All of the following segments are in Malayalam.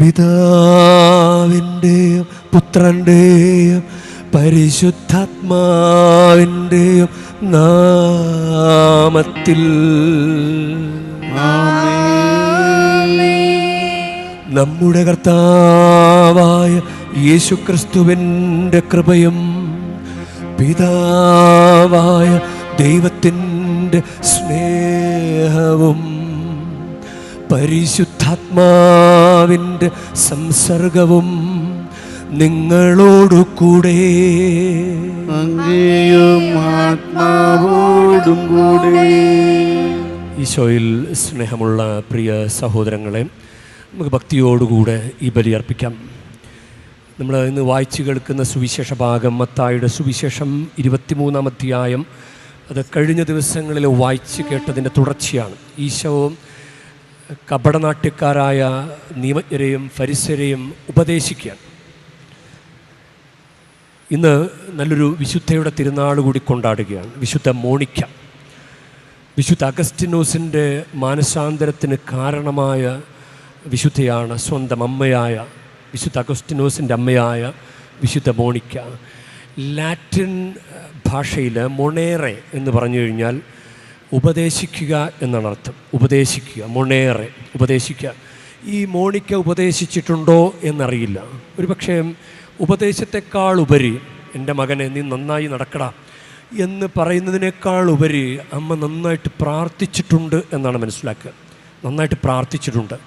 പിതാവിൻ്റെയും പുത്രൻ്റെയും പരിശുദ്ധാത്മാവിൻ്റെയും നാമത്തിൽ നമ്മുടെ കർത്താവായ യേശുക്രിസ്തുവിൻ്റെ കൃപയും പിതാവായ ദൈവത്തിൻ്റെ സ്നേഹവും പരിശുദ്ധാത്മാവിൻ്റെ സംസർഗവും നിങ്ങളോടു കൂടെ ആത്മാവോടും കൂടെ. ഈശോയിൽ സ്നേഹമുള്ള പ്രിയ സഹോദരങ്ങളെ, നമുക്ക് ഭക്തിയോടുകൂടെ ഈ ബലി അർപ്പിക്കാം. നമ്മൾ ഇന്ന് വായിച്ചു കേൾക്കുന്ന സുവിശേഷ ഭാഗം മത്തായിയുടെ സുവിശേഷം 23-ാം അധ്യായം. അത് കഴിഞ്ഞ ദിവസങ്ങളിൽ വായിച്ച് കേട്ടതിൻ്റെ തുടർച്ചയാണ്. ഈശോ കപടനാട്യക്കാരായ നിയമജ്ഞരെയും ഫരിസയരെയും ഉപദേശിക്കുകയാണ്. ഇന്ന് നല്ലൊരു വിശുദ്ധയുടെ തിരുനാൾ കൂടി കൊണ്ടാടുകയാണ്, വിശുദ്ധ മോണിക്ക. വിശുദ്ധ അഗസ്റ്റിനോസിൻ്റെ മാനസാന്തരത്തിന് കാരണമായ വിശുദ്ധയാണ് സ്വന്തം അമ്മയായ വിശുദ്ധ അഗസ്റ്റിനോസിൻ്റെ അമ്മയായ വിശുദ്ധ മോണിക്ക. ലാറ്റിൻ ഭാഷയിൽ മൊണേറെ എന്ന് പറഞ്ഞു കഴിഞ്ഞാൽ ഉപദേശിക്കുക എന്നാണ് അർത്ഥം. ഉപദേശിക്കുക, മൊണേറെ, ഉപദേശിക്കുക. ഈ മോണിക്ക ഉപദേശിച്ചിട്ടുണ്ടോ എന്നറിയില്ല. ഒരു പക്ഷേ ഉപദേശത്തെക്കാൾ ഉപരി എൻ്റെ മകനെ നീ നന്നായി നടക്കടാ എന്ന് പറയുന്നതിനേക്കാൾ ഉപരി അമ്മ നന്നായിട്ട് പ്രാർത്ഥിച്ചിട്ടുണ്ട് എന്നാണ് മനസ്സിലാക്കുക. നന്നായിട്ട് പ്രാർത്ഥിച്ചിട്ടുണ്ട്.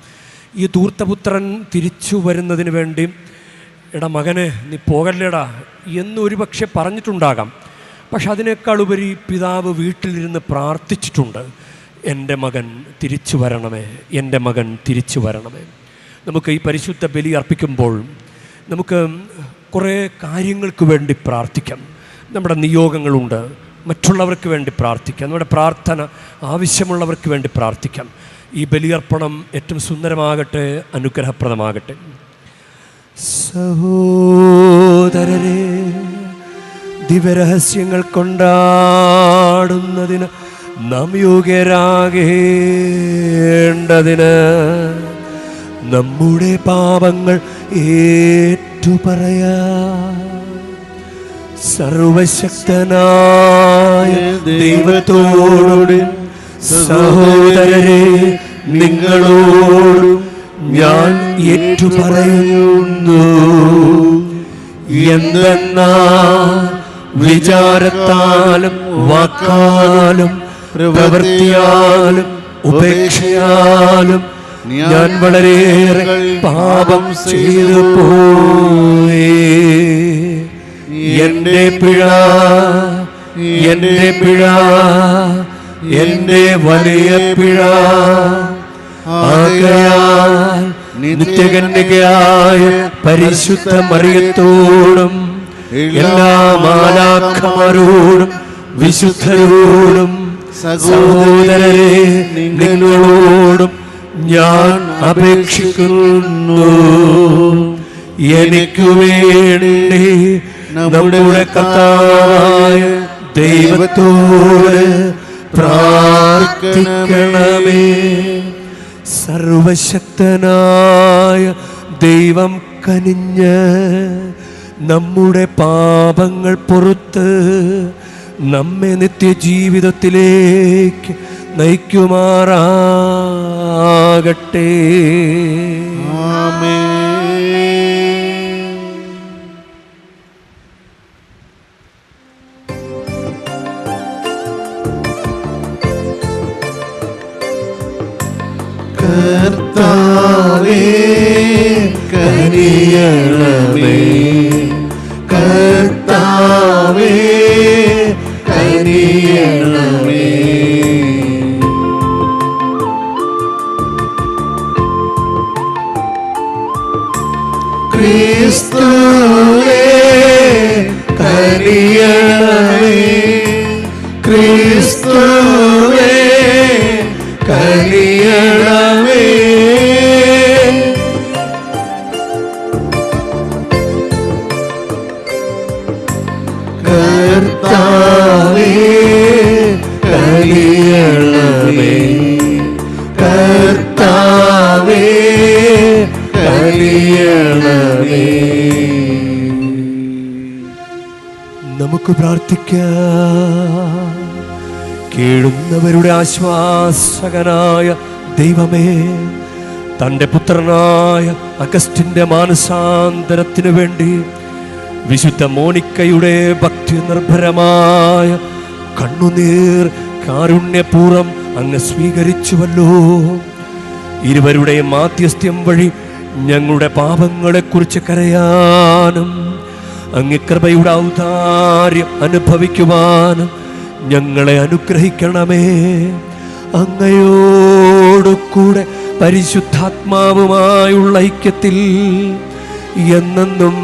ഈ ധൂർത്തപുത്രൻ തിരിച്ചു വരുന്നതിന് വേണ്ടി എടാ മകനെ നീ പോകല്ലേടാ എന്നൊരു പക്ഷെ പറഞ്ഞിട്ടുണ്ടാകാം. പക്ഷെ അതിനേക്കാൾ ഉപരി പിതാവ് വീട്ടിലിരുന്ന് പ്രാർത്ഥിച്ചിട്ടുണ്ട്, എൻ്റെ മകൻ തിരിച്ചു വരണമേ, എൻ്റെ മകൻ തിരിച്ചു വരണമേ. നമുക്ക് ഈ പരിശുദ്ധ ബലി അർപ്പിക്കുമ്പോൾ നമുക്ക് കുറേ കാര്യങ്ങൾക്ക് വേണ്ടി പ്രാർത്ഥിക്കാം. നമ്മുടെ നിയോഗങ്ങളുണ്ട്, മറ്റുള്ളവർക്ക് വേണ്ടി പ്രാർത്ഥിക്കാം, നമ്മുടെ പ്രാർത്ഥന ആവശ്യമുള്ളവർക്ക് വേണ്ടി പ്രാർത്ഥിക്കാം. ഈ ബലിയർപ്പണം ഏറ്റവും സുന്ദരമാകട്ടെ, അനുഗ്രഹപ്രദമാകട്ടെ. സഹോദരരെ, ദിവ്യരഹസ്യങ്ങൾ കൊണ്ടാടുന്നതിന് നാം യോഗ്യരാകേണ്ടതിന് നമ്മുടെ പാപങ്ങൾ ഏറ്റുപറയാ. സർവശക്തനായ ദൈവത്തോട് സഹോദരരെ നിങ്ങളോടും ഞാൻ ഏറ്റുപറയുന്നു. എന്തെന്നാൽ വിചാരത്താലും വാക്കാലും പ്രവൃത്തിയാലും ഉപേക്ഷയാലും ഞാൻ വളരെയേറെ പാപം ചെയ്തു പോയി. എൻ്റെ പിഴ, എൻ്റെ പിഴ, എൻ്റെ വലിയ പിഴ. ആകയാൽ നിത്യകന്യകയായ പരിശുദ്ധ മറിയത്തോടും എല്ലാ മാലാഖമാരോടും വിശുദ്ധരോടും സഹോദരരെ നിങ്ങളോടും ഞാൻ അപേക്ഷിക്കുന്നു. എനിക്ക് വേണ്ടി നമ്മുടെ കർത്താവായ ദൈവത്തോട് പ്രാർത്ഥിക്കണമേ. സർവശക്തനായ ദൈവം കനിഞ്ഞ് നമ്മുടെ പാപങ്ങൾ പൊറുത്ത് നമ്മെ നിത്യജീവിതത്തിലേക്ക് നയിക്കുമാറാകട്ടെ. ആമേൻ. കർത്താവേ കനിയണമേ, കർത്താവേ കനിയണമേ. ക്രിസ്തുവേ കനിയണമേ, ക്രിസ്തുവേ കനിയണമേ. കർത്താവേ കനിയണമേ, കർത്താവേ കനിയണമേ. നമുക്ക് പ്രാർത്ഥിക്കാം. കേഴുന്നവരുടെ ആശ്വാസകനായ ദൈവമേ, തൻ്റെ പുത്രനായ അഗസ്റ്റിൻ്റെ മാനസാന്തരത്തിനു വേണ്ടി വിശുദ്ധ മോണിക്കയുടെ ഭക്തി നിർഭരമായ കണ്ണുനീർ കാരുണ്യപൂർവ്വം അങ്ങ് സ്വീകരിച്ചുവല്ലോ. ഇരുവരുടെയും മാധ്യസ്ഥ്യം വഴി ഞങ്ങളുടെ പാപങ്ങളെക്കുറിച്ച് കരയാനും അങ്ങ് കൃപയുടെ ഔദാര്യം അനുഭവിക്കുവാനും ഞങ്ങളെ അനുഗ്രഹിക്കണമേ. അങ്ങയോട് കൂടെ പരിശുദ്ധാത്മാവുമായുള്ള ഐക്യത്തിൽ എന്നെന്നും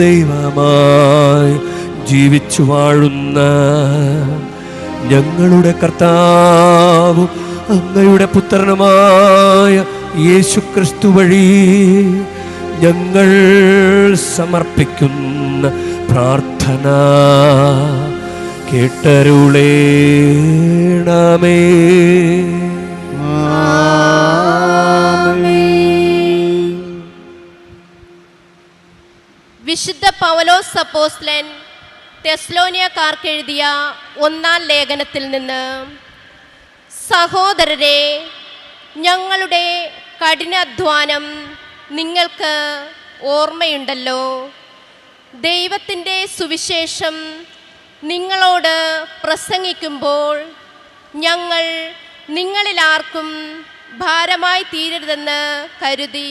ദൈവമായി ജീവിച്ചു വാഴുന്ന ഞങ്ങളുടെ കർത്താവും അങ്ങയുടെ പുത്രനുമായ യേശുക്രിസ്തു വഴി ഞങ്ങൾ സമർപ്പിക്കുന്ന പ്രാർത്ഥന കേട്ടരുളേണമേ. വിശുദ്ധ പൗലോസ് അപ്പോസ്തലൻ തെസ്സലോനിയക്കാർക്ക് എഴുതിയ 1-ാം ലേഖനത്തിൽ നിന്ന്, സഹോദരരെ, ഞങ്ങളുടെ കഠിനാധ്വാനം നിങ്ങൾക്ക് ഓർമ്മയുണ്ടല്ലോ. ദൈവത്തിൻ്റെ സുവിശേഷം നിങ്ങളോട് പ്രസംഗിക്കുമ്പോൾ ഞങ്ങൾ നിങ്ങളിലാർക്കും ഭാരമായി തീരരുതെന്ന് കരുതി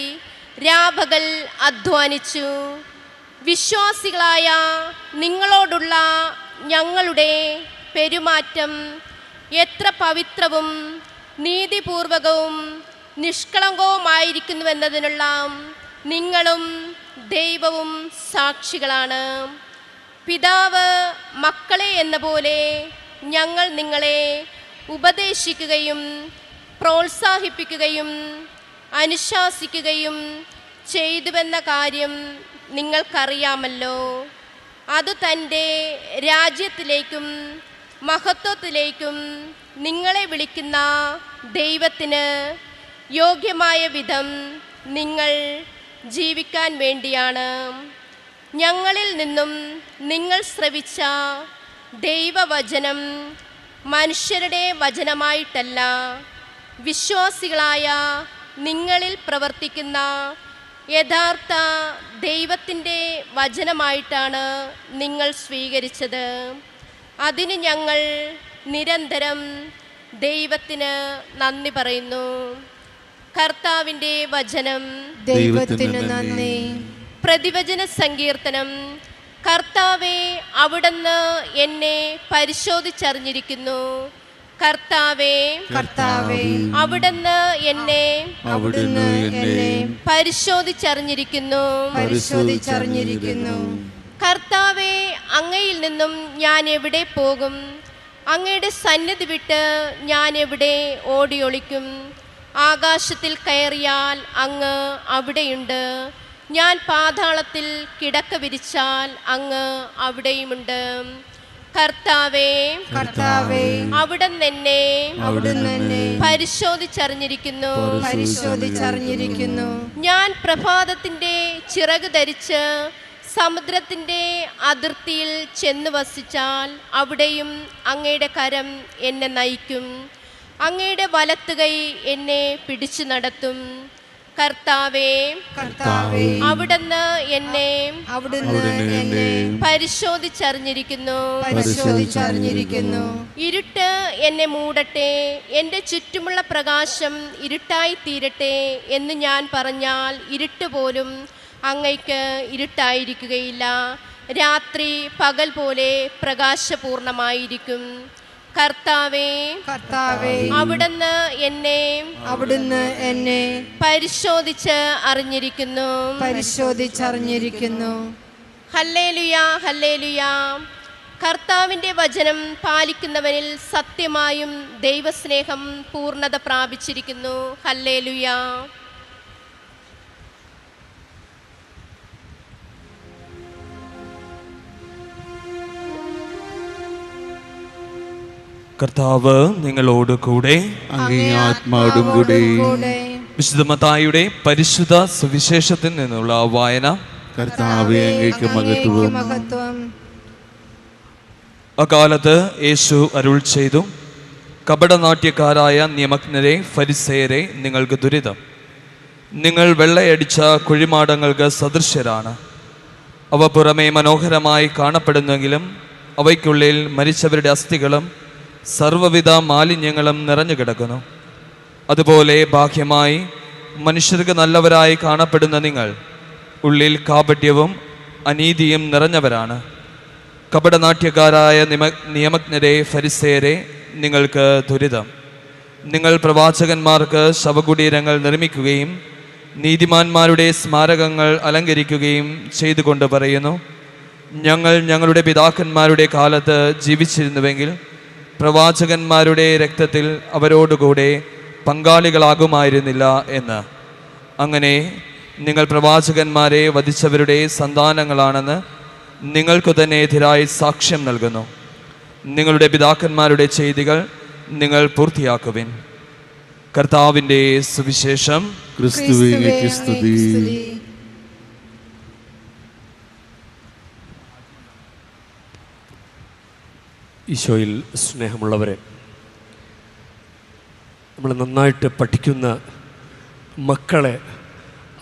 രാപകൽ അധ്വാനിച്ചു. വിശ്വാസികളായ നിങ്ങളോടുള്ള ഞങ്ങളുടെ പെരുമാറ്റം എത്ര പവിത്രവും നീതിപൂർവകവും നിഷ്കളങ്കവുമായിരിക്കുന്നുവെന്നതിനുള്ള നിങ്ങളും ദൈവവും സാക്ഷികളാണ്. പിതാവ് മക്കളെ എന്ന പോലെ ഞങ്ങൾ നിങ്ങളെ ഉപദേശിക്കുകയും പ്രോത്സാഹിപ്പിക്കുകയും അനുശാസിക്കുകയും ചെയ്തുവെന്ന കാര്യം നിങ്ങൾക്കറിയാമല്ലോ. അത് തൻ്റെ രാജ്യത്തിലേക്കും മഹത്വത്തിലേക്കും നിങ്ങളെ വിളിക്കുന്ന ദൈവത്തിന് യോഗ്യമായ വിധം നിങ്ങൾ ജീവിക്കാൻ വേണ്ടിയാണ്. ഞങ്ങളിൽ നിന്നും നിങ്ങൾ ശ്രവിച്ച ദൈവവചനം മനുഷ്യരുടെ വചനമായിട്ടല്ല, വിശ്വാസികളായ നിങ്ങളിൽ പ്രവർത്തിക്കുന്ന യഥാർത്ഥ ദൈവത്തിൻ്റെ വചനമായിട്ടാണ് നിങ്ങൾ സ്വീകരിച്ചത്. അതിന് ഞങ്ങൾ നിരന്തരം ദൈവത്തിന് നന്ദി പറയുന്നു. കർത്താവിൻ്റെ വചനം. ദൈവത്തിന് നന്ദി. പ്രതിവചന സങ്കീർത്തനം. കർത്താവേ, അവിടുന്ന് എന്നെ പരിശോധിച്ചറിഞ്ഞിരിക്കുന്നു. കർത്താവേ, കർത്താവേ, അവിടുന്ന് എന്നെ പരിശോധിച്ചറിഞ്ഞിരിക്കുന്നു. കർത്താവേ, അങ്ങയിൽ നിന്നും ഞാൻ എവിടെ പോകും? അങ്ങയുടെ സന്നിധി വിട്ട് ഞാൻ എവിടെ ഓടിയൊളിക്കും? ആകാശത്തിൽ കയറിയാൽ അങ്ങ് അവിടെയുണ്ട്. ഞാൻ പാതാളത്തിൽ കിടക്ക വിരിച്ചാൽ അങ്ങ് അവിടെയുമുണ്ട്. കർത്താവേ, കർത്താവേ, അവിടുന്ന് എന്നെ പരിശോധിച്ചറിഞ്ഞിരിക്കുന്നു. ഞാൻ പ്രഭാതത്തിൻ്റെ ചിറക് ധരിച്ച് സമുദ്രത്തിൻ്റെ അതിർത്തിയിൽ ചെന്ന് വസിച്ചാൽ അവിടെയും അങ്ങയുടെ കരം എന്നെ നയിക്കും. അങ്ങയുടെ വലത്തുകൈ എന്നെ പിടിച്ചു നടത്തും. കർത്താവേ, കർത്താവേ, അവിടുന്ന് എന്നെ പരിശോധിച്ചറിഞ്ഞിരിക്കുന്നു. ഇരുട്ട് എന്നെ മൂടട്ടെ, എൻ്റെ ചുറ്റുമുള്ള പ്രകാശം ഇരുട്ടായി തീരട്ടെ എന്ന് ഞാൻ പറഞ്ഞാൽ ഇരുട്ട് പോലും അങ്ങയ്ക്ക് ഇരുട്ടായിരിക്കുകയില്ല. രാത്രി പകൽ പോലെ പ്രകാശപൂർണമായിരിക്കും. കർത്താവേ, കർത്താവേ, അവിടുന്ന് എന്നെ പരിശോധിച്ച് അറിഞ്ഞിരിക്കുന്നു. Hallelujah, hallelujah. കർത്താവിൻ്റെ വചനം പാലിക്കുന്നവനിൽ സത്യമായും ദൈവസ്നേഹം പൂർണ്ണത പ്രാപിച്ചിരിക്കുന്നു. ഹല്ലേലൂയ. കർത്താവ് നിങ്ങളോട് കൂടെ, അങ്ങേ ആത്മാവോടും കൂടെ. വിശുദ്ധ മത്തായിയുടെ പരിശുദ്ധ സുവിശേഷത്തിൽ നിന്നുള്ള വായന. കർത്താവേ, അങ്ങേക്ക് മഹത്വം. മഹത്വം. അക്കാലത്ത് യേശു അരുൾ ചെയ്തു, കപടനാട്യക്കാരായ നിയമജ്ഞരെ, ഫരിസേയരെ, നിങ്ങൾക്ക് ദുരിതം. നിങ്ങൾ വെള്ളയടിച്ച കുഴിമാടങ്ങൾക്ക് സദൃശ്യരാണ്. അവ പുറമേ മനോഹരമായി കാണപ്പെടുന്നെങ്കിലും അവയ്ക്കുള്ളിൽ മരിച്ചവരുടെ അസ്ഥികളും സർവ്വവിധ മാലിന്യങ്ങളും നിറഞ്ഞു കിടക്കുന്നു. അതുപോലെ ബാഹ്യമായി മനുഷ്യർക്ക് നല്ലവരായി കാണപ്പെടുന്ന നിങ്ങൾ ഉള്ളിൽ കാപട്യവും അനീതിയും നിറഞ്ഞവരാണ്. കപടനാട്യക്കാരായ നിയമജ്ഞരെ, ഫരിസേയരെ, നിങ്ങൾക്ക് ദുരിതം. നിങ്ങൾ പ്രവാചകന്മാർക്ക് ശവകുടീരങ്ങൾ നിർമ്മിക്കുകയും നീതിമാന്മാരുടെ സ്മാരകങ്ങൾ അലങ്കരിക്കുകയും ചെയ്തുകൊണ്ട് പറയുന്നു, ഞങ്ങൾ ഞങ്ങളുടെ പിതാക്കന്മാരുടെ കാലത്ത് ജീവിച്ചിരുന്നുവെങ്കിൽ പ്രവാചകന്മാരുടെ രക്തത്തിൽ അവരോടുകൂടെ പങ്കാളികളാകുമായിരുന്നില്ല എന്ന്. അങ്ങനെ നിങ്ങൾ പ്രവാചകന്മാരെ വധിച്ചവരുടെ സന്താനങ്ങളാണെന്ന് നിങ്ങൾക്ക് തന്നെ എതിരായി സാക്ഷ്യം നൽകുന്നു. നിങ്ങളുടെ പിതാക്കന്മാരുടെ ചെയ്തികൾ നിങ്ങൾ പൂർത്തിയാക്കുവിൻ. കർത്താവിൻ്റെ സുവിശേഷം. ക്രിസ്തുവേ, അങ്ങേക്ക് സ്തുതി. ഈശോയിൽ സ്നേഹമുള്ളവരെ, നമ്മൾ നന്നായിട്ട് പഠിക്കുന്ന മക്കളെ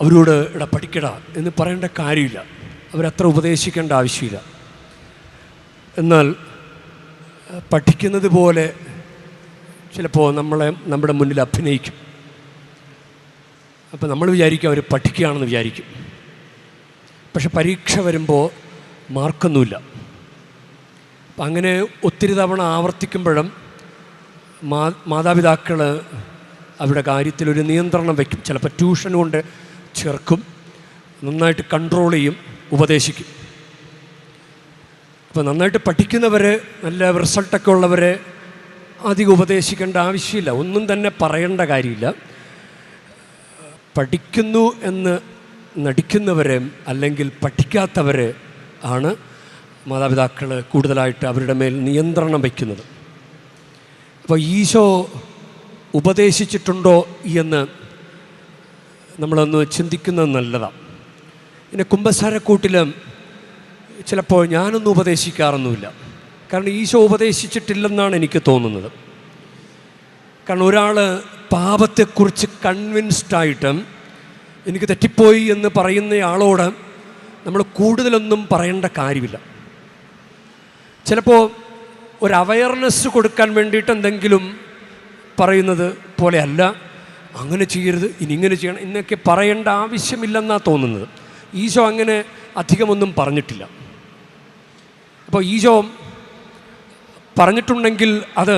അവരോട് ഇട പഠിക്കടാ എന്ന് പറയേണ്ട കാര്യമില്ല, അവരത്ര ഉപദേശിക്കേണ്ട ആവശ്യമില്ല. എന്നാൽ പഠിക്കുന്നത് പോലെ ചിലപ്പോൾ നമ്മുടെ മുന്നിൽ അഭിനയിക്കും. അപ്പോൾ നമ്മൾ വിചാരിക്കും അവർ പഠിക്കുകയാണെന്ന് വിചാരിക്കും. പക്ഷെ പരീക്ഷ വരുമ്പോൾ മാർക്കൊന്നുമില്ല. അപ്പം അങ്ങനെ ഒത്തിരി തവണ ആവർത്തിക്കുമ്പോഴും മാതാപിതാക്കൾ അവരുടെ കാര്യത്തിലൊരു നിയന്ത്രണം വയ്ക്കും. ചിലപ്പോൾ ട്യൂഷൻ കൊണ്ട് ചേർക്കും, നന്നായിട്ട് കൺട്രോൾ ചെയ്യും, ഉപദേശിക്കും. അപ്പോൾ നന്നായിട്ട് പഠിക്കുന്നവർ, നല്ല റിസൾട്ടൊക്കെ ഉള്ളവർ അധികം ഉപദേശിക്കേണ്ട ആവശ്യമില്ല, ഒന്നും തന്നെ പറയേണ്ട കാര്യമില്ല. പഠിക്കുന്നു എന്ന് നടിക്കുന്നവരെ അല്ലെങ്കിൽ പഠിക്കാത്തവർ ആണ് മാതാപിതാക്കൾ കൂടുതലായിട്ട് അവരുടെ മേൽ നിയന്ത്രണം വയ്ക്കുന്നത്. അപ്പോൾ ഈശോ ഉപദേശിച്ചിട്ടുണ്ടോ എന്ന് നമ്മളൊന്ന് ചിന്തിക്കുന്നത് നല്ലതാണ്. പിന്നെ കുമ്പസാരക്കൂട്ടിൽ ചിലപ്പോൾ ഞാനൊന്നും ഉപദേശിക്കാറൊന്നുമില്ല. കാരണം ഈശോ ഉപദേശിച്ചിട്ടില്ലെന്നാണ് എനിക്ക് തോന്നുന്നത്. കാരണം ഒരാൾ പാപത്തെക്കുറിച്ച് കൺവിൻസ്ഡായിട്ട് എനിക്ക് തെറ്റിപ്പോയി എന്ന് പറയുന്നയാളോട് നമ്മൾ കൂടുതലൊന്നും പറയേണ്ട കാര്യമില്ല. ചിലപ്പോൾ ഒരു അവയർനെസ് കൊടുക്കാൻ വേണ്ടിയിട്ട് എന്തെങ്കിലും പറയുന്നത് പോലെയല്ല, അങ്ങനെ ചെയ്യരുത്, ഇനി ഇങ്ങനെ ചെയ്യണം എന്നൊക്കെ പറയേണ്ട ആവശ്യമില്ലെന്നാണ് തോന്നുന്നത്. ഈശോ അങ്ങനെ അധികമൊന്നും പറഞ്ഞിട്ടില്ല. അപ്പോൾ ഈശോ പറഞ്ഞിട്ടുണ്ടെങ്കിൽ അത്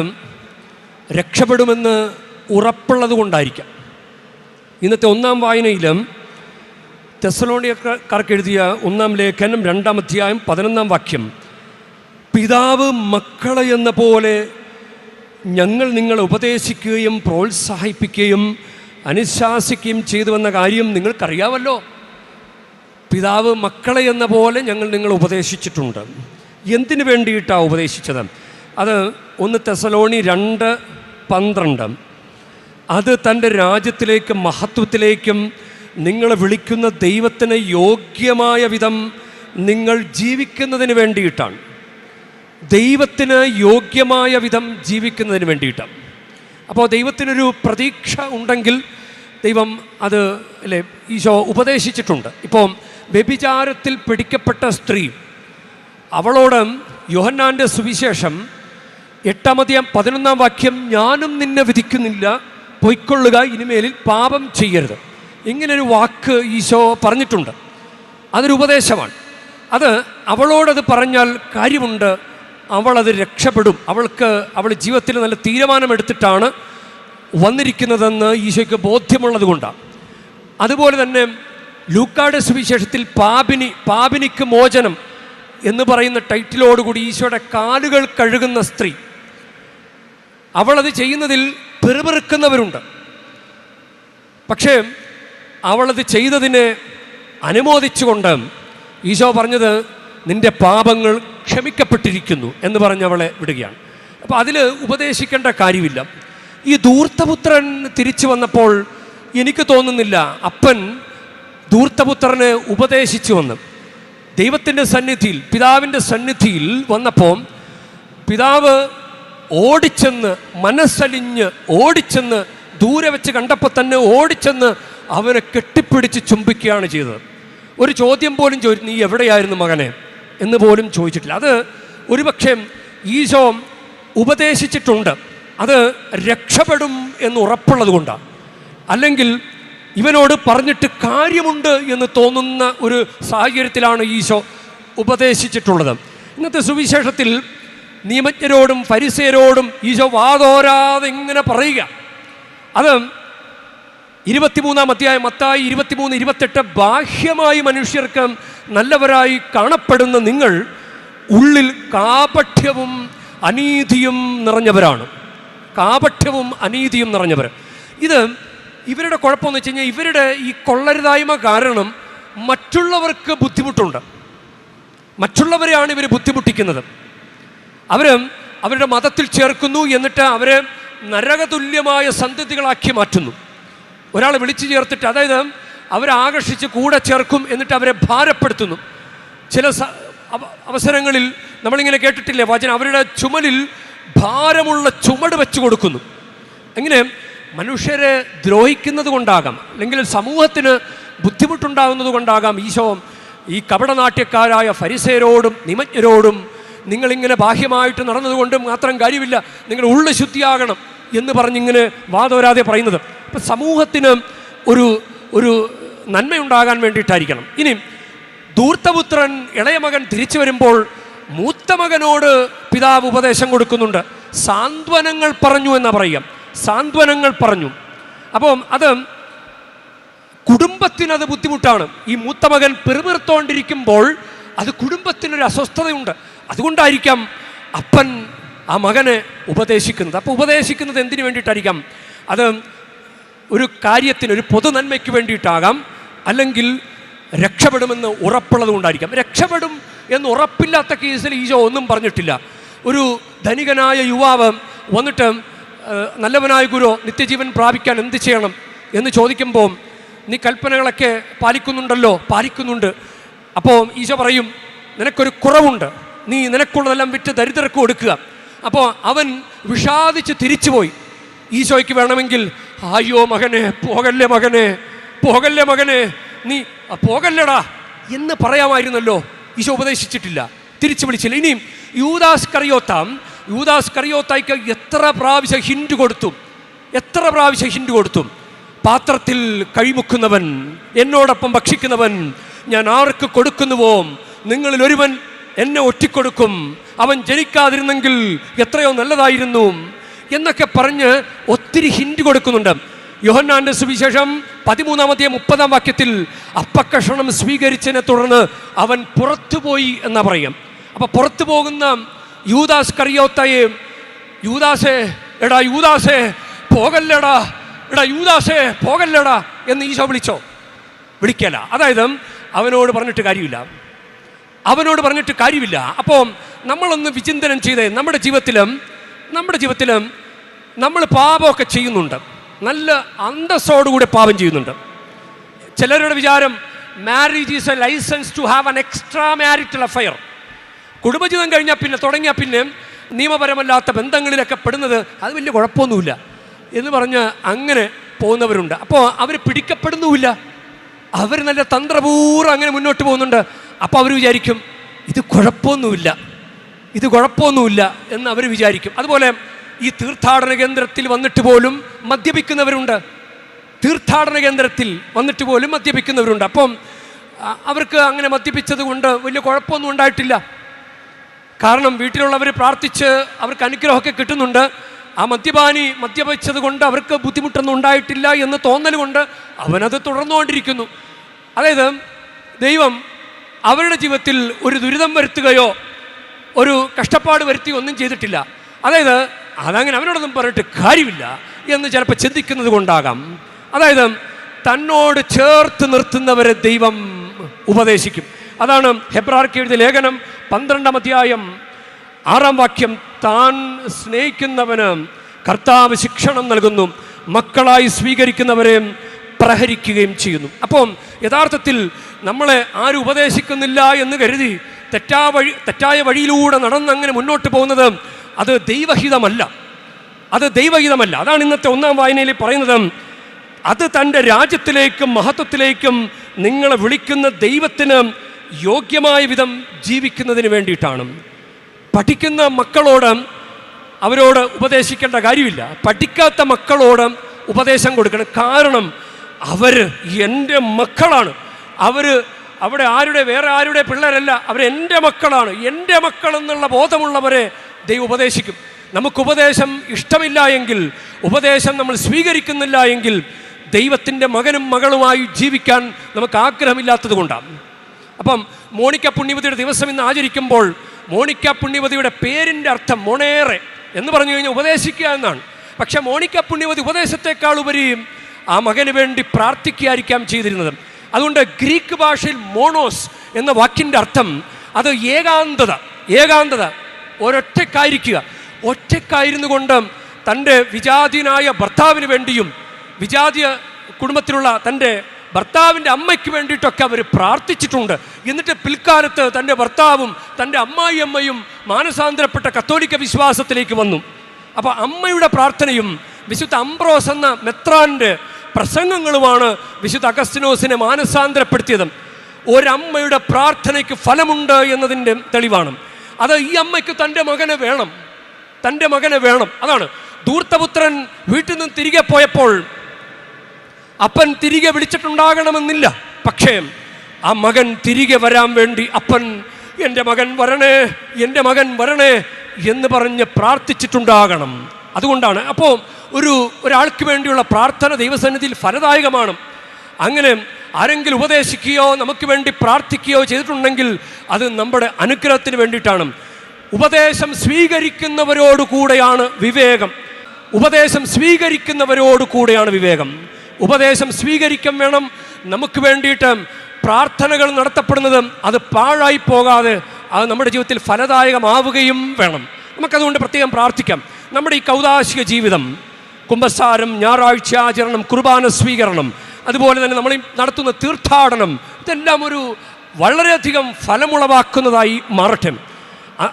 രക്ഷപ്പെടുമെന്ന് ഉറപ്പുള്ളത് കൊണ്ടായിരിക്കാം. ഇന്നത്തെ ഒന്നാം വായനയിലും തെസ്സലോനിയക്കാർക്ക് എഴുതിയ 1-ാം ലേഖനം 2-ാം അധ്യായം 11-ാം വാക്യം, പിതാവ് മക്കളെ എന്ന പോലെ ഞങ്ങൾ നിങ്ങളെ ഉപദേശിക്കുകയും പ്രോത്സാഹിപ്പിക്കുകയും അനുശാസിക്കുകയും ചെയ്തുവെന്ന കാര്യം നിങ്ങൾക്കറിയാമല്ലോ. പിതാവ് മക്കളെ എന്ന പോലെ ഞങ്ങൾ നിങ്ങളെ ഉപദേശിച്ചിട്ടുണ്ട്. എന്തിനു വേണ്ടിയിട്ടാണ് ഉപദേശിച്ചത്? അത് 1 തെസ്സലോനി 2:12, അത് തൻ്റെ രാജ്യത്തിലേക്കും മഹത്വത്തിലേക്കും നിങ്ങളെ വിളിക്കുന്ന ദൈവത്തിന് യോഗ്യമായ വിധം നിങ്ങൾ ജീവിക്കുന്നതിന് വേണ്ടിയിട്ടാണ്. ദൈവത്തിന് യോഗ്യമായ വിധം ജീവിക്കുന്നതിന് വേണ്ടിയിട്ടാണ്. അപ്പോൾ ദൈവത്തിനൊരു പ്രതീക്ഷ ഉണ്ടെങ്കിൽ ദൈവം അത് അല്ലേ ഈശോ ഉപദേശിച്ചിട്ടുണ്ട്. ഇപ്പോൾ വ്യഭിചാരത്തിൽ പിടിക്കപ്പെട്ട സ്ത്രീ, അവളോട് യോഹന്നാൻ്റെ സുവിശേഷം 8-ാം അധ്യായം 11-ാം വാക്യം, ഞാനും നിന്നെ വിധിക്കുന്നില്ല, പൊയ്ക്കൊള്ളുക, ഇനിമേലിൽ പാപം ചെയ്യരുത്, ഇങ്ങനൊരു വാക്ക് ഈശോ പറഞ്ഞിട്ടുണ്ട്. അതൊരു ഉപദേശമാണ്. അത് അവളോടത് പറഞ്ഞാൽ കാര്യമുണ്ട്, അവളത് രക്ഷപ്പെടും, അവൾ ജീവിതത്തിൽ നല്ല തീരുമാനമെടുത്തിട്ടാണ് വന്നിരിക്കുന്നതെന്ന് ഈശോയ്ക്ക് ബോധ്യമുള്ളത് കൊണ്ടാണ്. അതുപോലെ തന്നെ ലൂക്കായുടെ സുവിശേഷത്തിൽ പാപിനിക്ക് മോചനം എന്ന് പറയുന്ന ടൈറ്റിലോടുകൂടി ഈശോയുടെ കാലുകൾ കഴുകുന്ന സ്ത്രീ, അവളത് ചെയ്യുന്നതിൽ പെറുപെറുക്കുന്നവരുണ്ട്. പക്ഷേ അവളത് ചെയ്തതിനെ അനുമോദിച്ചുകൊണ്ട് ഈശോ പറഞ്ഞത്, നിൻ്റെ പാപങ്ങൾ ക്ഷമിക്കപ്പെട്ടിരിക്കുന്നു എന്ന് പറഞ്ഞ് അവളെ വിടുകയാണ്. അപ്പോൾ അതിൽ ഉപദേശിക്കേണ്ട കാര്യമില്ല. ഈ ധൂർത്തപുത്രൻ തിരിച്ചു വന്നപ്പോൾ എനിക്ക് തോന്നുന്നില്ല അപ്പൻ ധൂർത്തപുത്രനെ ഉപദേശിച്ചു വന്ന് ദൈവത്തിൻ്റെ സന്നിധിയിൽ, പിതാവിൻ്റെ സന്നിധിയിൽ വന്നപ്പോൾ പിതാവ് ഓടിച്ചെന്ന്, മനസ്സലിഞ്ഞ് ഓടിച്ചെന്ന്, ദൂരെ വെച്ച് കണ്ടപ്പോൾ തന്നെ ഓടിച്ചെന്ന് അവനെ കെട്ടിപ്പിടിച്ച് ചുംബിക്കുകയാണ് ചെയ്തത്. ഒരു ചോദ്യം പോലും നീ എവിടെയായിരുന്നു മകനെ എന്ന് പോലും ചോദിച്ചിട്ടില്ല. അത് ഒരുപക്ഷെ ഈശോ ഉപദേശിച്ചിട്ടുണ്ട്, അത് രക്ഷപ്പെടും എന്ന് ഉറപ്പുള്ളത് കൊണ്ടാണ്. അല്ലെങ്കിൽ ഇവനോട് പറഞ്ഞിട്ട് കാര്യമുണ്ട് എന്ന് തോന്നുന്ന ഒരു സാഹചര്യത്തിലാണ് ഈശോ ഉപദേശിച്ചിട്ടുള്ളത്. ഇന്നത്തെ സുവിശേഷത്തിൽ നിയമജ്ഞരോടും ഫരിസേയരോടും ഈശോ വാതോരാതെ ഇങ്ങനെ പറയുക. അത് 23-ാം അധ്യായം മത്തായി 23-28, ബാഹ്യമായി മനുഷ്യർക്ക് നല്ലവരായി കാണപ്പെടുന്ന നിങ്ങൾ ഉള്ളിൽ കാപഠ്യവും അനീതിയും നിറഞ്ഞവരാണ്. കാപഠ്യവും അനീതിയും നിറഞ്ഞവർ. ഇത് ഇവരുടെ കുഴപ്പമെന്ന് വെച്ച് കഴിഞ്ഞാൽ ഇവരുടെ ഈ കൊള്ളരുതായ്മ കാരണം മറ്റുള്ളവർക്ക് ബുദ്ധിമുട്ടുണ്ട്. മറ്റുള്ളവരെയാണ് ഇവർ ബുദ്ധിമുട്ടിക്കുന്നത്. അവരുടെ മതത്തിൽ ചേർക്കുന്നു, എന്നിട്ട് അവരെ നരകതുല്യമായ സന്തതികളാക്കി മാറ്റുന്നു. ഒരാളെ വിളിച്ചു ചേർത്തിട്ട്, അതായത് അവരെ ആകർഷിച്ച് കൂടെ ചേർക്കും, എന്നിട്ട് അവരെ ഭാരപ്പെടുത്തുന്നു. ചില അവസരങ്ങളിൽ നമ്മളിങ്ങനെ കേട്ടിട്ടില്ലേ വചനം, അവരുടെ ചുമലിൽ ഭാരമുള്ള ചുമട് വെച്ച് കൊടുക്കുന്നു. എങ്ങനെ മനുഷ്യരെ ദ്രോഹിക്കുന്നത് കൊണ്ടാകാം, അല്ലെങ്കിൽ സമൂഹത്തിന് ബുദ്ധിമുട്ടുണ്ടാകുന്നത് കൊണ്ടാകാം ഈശോ ഈ കപടനാട്യക്കാരായ ഫരിസേയരോടും നിമജ്ഞരോടും നിങ്ങളിങ്ങനെ ബാഹ്യമായിട്ട് നടന്നതുകൊണ്ട് മാത്രം കാര്യമില്ല, നിങ്ങൾ ഉള്ളു ശുദ്ധിയാകണം എന്ന് പറഞ്ഞിങ്ങനെ വാതോരാതെ പറയുന്നത്. ഇപ്പം സമൂഹത്തിന് ഒരു നന്മയുണ്ടാകാൻ വേണ്ടിയിട്ടായിരിക്കണം. ഇനി ധൂർത്തപുത്രൻ ഇളയ മകൻ തിരിച്ചു വരുമ്പോൾ മൂത്ത മകനോട് പിതാവ് ഉപദേശം കൊടുക്കുന്നുണ്ട്. സാന്ത്വനങ്ങൾ പറഞ്ഞു എന്നാ പറയുക, സാന്ത്വനങ്ങൾ പറഞ്ഞു. അപ്പം അത് കുടുംബത്തിനത് ബുദ്ധിമുട്ടാണ്. ഈ മൂത്ത മകൻ പെറുപിറുത്തോണ്ടിരിക്കുമ്പോൾ അത് കുടുംബത്തിനൊരു അസ്വസ്ഥതയുണ്ട്. അതുകൊണ്ടായിരിക്കാം അപ്പൻ ആ മകനെ ഉപദേശിക്കുന്നത്. അപ്പോൾ ഉപദേശിക്കുന്നത് എന്തിനു വേണ്ടിയിട്ടായിരിക്കാം? അത് ഒരു കാര്യത്തിന്, ഒരു പൊതു നന്മയ്ക്ക് വേണ്ടിയിട്ടാകാം, അല്ലെങ്കിൽ രക്ഷപ്പെടുമെന്ന് ഉറപ്പുള്ളത് കൊണ്ടായിരിക്കാം. രക്ഷപ്പെടും എന്ന് ഉറപ്പില്ലാത്ത കേസിൽ ഈശോ ഒന്നും പറഞ്ഞിട്ടില്ല. ഒരു ധനികനായ യുവാവ് വന്നിട്ട് നല്ലവനായ ഗുരു, നിത്യജീവൻ പ്രാപിക്കാൻ എന്ത് ചെയ്യണം എന്ന് ചോദിക്കുമ്പോൾ നീ കൽപ്പനകളൊക്കെ പാലിക്കുന്നുണ്ടല്ലോ. പാലിക്കുന്നുണ്ട്. അപ്പോൾ ഈശോ പറയും, നിനക്കൊരു കുറവുണ്ട്, നീ നിനക്കുള്ളതെല്ലാം വിറ്റ് ദരിദ്രർക്ക് കൊടുക്കുക. അപ്പോൾ അവൻ വിഷാദിച്ച് തിരിച്ചുപോയി. ഈശോയ്ക്ക് വേണമെങ്കിൽ അയ്യോ മകനെ, പോകല്ലേ മകനെ, പോകല്ലേ മകനെ, നീ പോകല്ലടാ എന്ന് പറയാമായിരുന്നല്ലോ. ഈശോ ഉപദേശിച്ചിട്ടില്ല, തിരിച്ചു വിളിച്ചില്ല. ഇനിയും യൂദാസ് കറിയോത്തായിക്ക് എത്ര പ്രാവശ്യം ഹിൻഡ് കൊടുത്തു. പാത്രത്തിൽ കഴിമുക്കുന്നവൻ, എന്നോടൊപ്പം ഭക്ഷിക്കുന്നവൻ ഞാൻ ആർക്ക് കൊടുക്കുന്നുവോ നിങ്ങളിൽ ഒരുവൻ എന്നെ ഒറ്റിക്കൊടുക്കും, അവൻ ജനിക്കാതിരുന്നെങ്കിൽ എത്രയോ നല്ലതായിരുന്നു എന്നൊക്കെ പറഞ്ഞ് ഒത്തിരി ഹിൻഡ് കൊടുക്കുന്നുണ്ട്. യോഹന്നാന്റെ സുവിശേഷം 13-ാം അധ്യായം 30-ാം വാക്യത്തിൽ അപ്പക്കഷണം സ്വീകരിച്ചതിനെ തുടർന്ന് അവൻ പുറത്തുപോയി എന്നാ പറയാം. അപ്പൊ പുറത്തു പോകുന്ന യൂദാസ് കറിയോത്തയെ, യൂദാസേ എടാ യൂദാസേ പോകല്ലടാ, എടാ യൂദാസേ പോകല്ലടാ എന്ന് ഈശോ വിളിക്കല. അതായത് അവനോട് പറഞ്ഞിട്ട് കാര്യമില്ല. അപ്പോൾ നമ്മളൊന്ന് വിചിന്തനം ചെയ്തേ, നമ്മുടെ ജീവിതത്തിലും നമ്മൾ പാപമൊക്കെ ചെയ്യുന്നുണ്ട്, നല്ല അന്തസ്സോടുകൂടി പാപം ചെയ്യുന്നുണ്ട്. ചിലരുടെ വിചാരം marriage is a licence to have an extra marital affair. കുടുംബജീവിതം തുടങ്ങിയാൽ പിന്നെ നിയമപരമല്ലാത്ത ബന്ധങ്ങളിലൊക്കെ പെടുന്നത് അത് വലിയ കുഴപ്പമൊന്നുമില്ല എന്ന് പറഞ്ഞ് അങ്ങനെ പോകുന്നവരുണ്ട്. അപ്പോൾ അവർ പിടിക്കപ്പെടുന്നുമില്ല, അവർ നല്ല തന്ത്രപൂർവ്വം അങ്ങനെ മുന്നോട്ട് പോകുന്നുണ്ട്. അപ്പോൾ അവർ വിചാരിക്കും ഇത് കുഴപ്പമൊന്നുമില്ല എന്ന് അവർ വിചാരിക്കും. അതുപോലെ ഈ തീർത്ഥാടന കേന്ദ്രത്തിൽ വന്നിട്ട് പോലും മദ്യപിക്കുന്നവരുണ്ട്. അപ്പം അവർക്ക് അങ്ങനെ മദ്യപിച്ചത് കൊണ്ട് വലിയ കുഴപ്പമൊന്നും ഉണ്ടായിട്ടില്ല. കാരണം വീട്ടിലുള്ളവർ പ്രാർത്ഥിച്ച് അവർക്ക് അനുഗ്രഹമൊക്കെ കിട്ടുന്നുണ്ട്. ആ മദ്യപാനി മദ്യപിച്ചത് കൊണ്ട് അവർക്ക് ബുദ്ധിമുട്ടൊന്നും ഉണ്ടായിട്ടില്ല എന്ന് തോന്നൽ കൊണ്ട് അവനത് തുടർന്നുകൊണ്ടിരിക്കുന്നു. അതായത് ദൈവം അവരുടെ ജീവിതത്തിൽ ഒരു ദുരിതം വരുത്തുകയോ ഒരു കഷ്ടപ്പാട് വരുത്തുകയോ ഒന്നും ചെയ്തിട്ടില്ല. അതായത് അതങ്ങനെ അവനോടൊന്നും പറഞ്ഞിട്ട് കാര്യമില്ല എന്ന് ചിലപ്പോൾ ചിന്തിക്കുന്നത് കൊണ്ടാകാം. അതായത് തന്നോട് ചേർത്ത് നിർത്തുന്നവരെ ദൈവം ഉപദേശിക്കും. അതാണ് ഹെബ്രായർക്ക് എഴുതിയ ലേഖനം 12-ാം അധ്യായം 6-ാം വാക്യം, താൻ സ്നേഹിക്കുന്നവന് കർത്താവ് ശിക്ഷണം നൽകുന്നു, മക്കളായി സ്വീകരിക്കുന്നവരെ പ്രഹരിക്കുകയും ചെയ്യുന്നു. അപ്പം യഥാർത്ഥത്തിൽ നമ്മളെ ആരും ഉപദേശിക്കുന്നില്ല എന്ന് കരുതി തെറ്റായ വഴിയിലൂടെ നടന്നങ്ങനെ മുന്നോട്ട് പോകുന്നത് അത് ദൈവഹിതമല്ല. അതാണ് ഇന്നത്തെ ഒന്നാം വായനയിൽ പറയുന്നത്. അത് തൻ്റെ രാജ്യത്തിലേക്കും മഹത്വത്തിലേക്കും നിങ്ങളെ വിളിക്കുന്ന ദൈവത്തിന് യോഗ്യമായ വിധം ജീവിക്കുന്നതിന് വേണ്ടിയിട്ടാണ്. പഠിക്കുന്ന മക്കളോട് അവരോട് ഉപദേശിക്കേണ്ട കാര്യമില്ല. പഠിക്കാത്ത മക്കളോട് ഉപദേശം കൊടുക്കണം. കാരണം അവർ എൻ്റെ മക്കളാണ്. അവിടെ വേറെ ആരുടെ പിള്ളേരല്ല, അവരെൻ്റെ മക്കളാണ്. എൻ്റെ മക്കളെന്നുള്ള ബോധമുള്ളവരെ ദൈവം ഉപദേശിക്കും. നമുക്ക് ഉപദേശം ഇഷ്ടമില്ല എങ്കിൽ, ഉപദേശം നമ്മൾ സ്വീകരിക്കുന്നില്ല എങ്കിൽ ദൈവത്തിൻ്റെ മകനും മകളുമായി ജീവിക്കാൻ നമുക്ക് ആഗ്രഹമില്ലാത്തത് കൊണ്ടാണ്. അപ്പം മോണിക്ക പുണ്യവതിയുടെ ദിവസം ഇന്ന് ആചരിക്കുമ്പോൾ മോണിക്ക പുണ്യവതിയുടെ പേരിൻ്റെ അർത്ഥം മൊണേറെ എന്ന് പറഞ്ഞു കഴിഞ്ഞാൽ ഉപദേശിക്കുക എന്നാണ്. പക്ഷെ മോണിക്ക പുണ്യവതി ഉപദേശത്തെക്കാൾ ഉപരി ആ മകന് വേണ്ടി പ്രാർത്ഥിക്കുകയായിരിക്കാം ചെയ്തിരുന്നത്. അതുകൊണ്ട് ഗ്രീക്ക് ഭാഷയിൽ മോണോസ് എന്ന വാക്കിൻ്റെ അർത്ഥം അത് ഏകാന്തത, ഒറ്റക്കായിരുന്നു കൊണ്ട് തൻ്റെ വിജാതീയനായ ഭർത്താവിന് വേണ്ടിയും വിജാതീയ കുടുംബത്തിലുള്ള തൻ്റെ ഭർത്താവിൻ്റെ അമ്മയ്ക്ക് വേണ്ടിയിട്ടൊക്കെ അവർ പ്രാർത്ഥിച്ചിട്ടുണ്ട്. എന്നിട്ട് പിൽക്കാലത്ത് തൻ്റെ ഭർത്താവും തൻ്റെ അമ്മായിയമ്മയും മാനസാന്തരപ്പെട്ട കത്തോലിക്ക വിശ്വാസത്തിലേക്ക് വന്നു. അപ്പോൾ അമ്മയുടെ പ്രാർത്ഥനയും വിശുദ്ധ അംബ്രോസ് എന്ന മെത്രാൻ്റെ പ്രസംഗങ്ങളുമാണ് വിശുദ്ധ അഗസ്തീനോസിനെ മാനസാന്തരപ്പെടുത്തിയത്. ഒരമ്മയുടെ പ്രാർത്ഥനയ്ക്ക് ഫലമുണ്ട് എന്നതിൻ്റെ തെളിവാണ് അത്. ഈ അമ്മയ്ക്ക് തൻ്റെ മകനെ വേണം. അതാണ് ധൂർത്തപുത്രൻ വീട്ടിൽ നിന്ന് തിരികെ പോയപ്പോൾ അപ്പൻ തിരികെ വിളിച്ചിട്ടുണ്ടാകണമെന്നില്ല. പക്ഷേ ആ മകൻ തിരികെ വരാൻ വേണ്ടി അപ്പൻ എൻ്റെ മകൻ വരണേ എന്ന് പറഞ്ഞ് പ്രാർത്ഥിച്ചിട്ടുണ്ടാകണം. അതുകൊണ്ടാണ് അപ്പോൾ ഒരാൾക്ക് വേണ്ടിയുള്ള പ്രാർത്ഥന ദൈവസന്നിധിയിൽ ഫലദായകമാണ്. അങ്ങനെ ആരെങ്കിലും ഉപദേശിക്കുകയോ നമുക്ക് വേണ്ടി പ്രാർത്ഥിക്കുകയോ ചെയ്തിട്ടുണ്ടെങ്കിൽ അത് നമ്മുടെ അനുഗ്രഹത്തിന് വേണ്ടിയിട്ടാണ്. ഉപദേശം സ്വീകരിക്കുന്നവരോടുകൂടെയാണ് വിവേകം. ഉപദേശം സ്വീകരിക്കാൻ വേണം. നമുക്ക് വേണ്ടിയിട്ട് പ്രാർത്ഥനകൾ നടത്തപ്പെടുന്നത് അത് പാഴായി പോകാതെ അത് നമ്മുടെ ജീവിതത്തിൽ ഫലദായകമാവുകയും വേണം. നമുക്കതുകൊണ്ട് പ്രത്യേകം പ്രാർത്ഥിക്കാം. നമ്മുടെ ഈ കൗദാശിക ജീവിതം, കുംഭസാരം, ഞായറാഴ്ച ആചരണം, കുർബാന സ്വീകരണം, അതുപോലെ തന്നെ നമ്മൾ നടത്തുന്ന തീർത്ഥാടനം, ഇതെല്ലാം വളരെയധികം ഫലമുളവാക്കുന്നതായി മാറട്ടെ.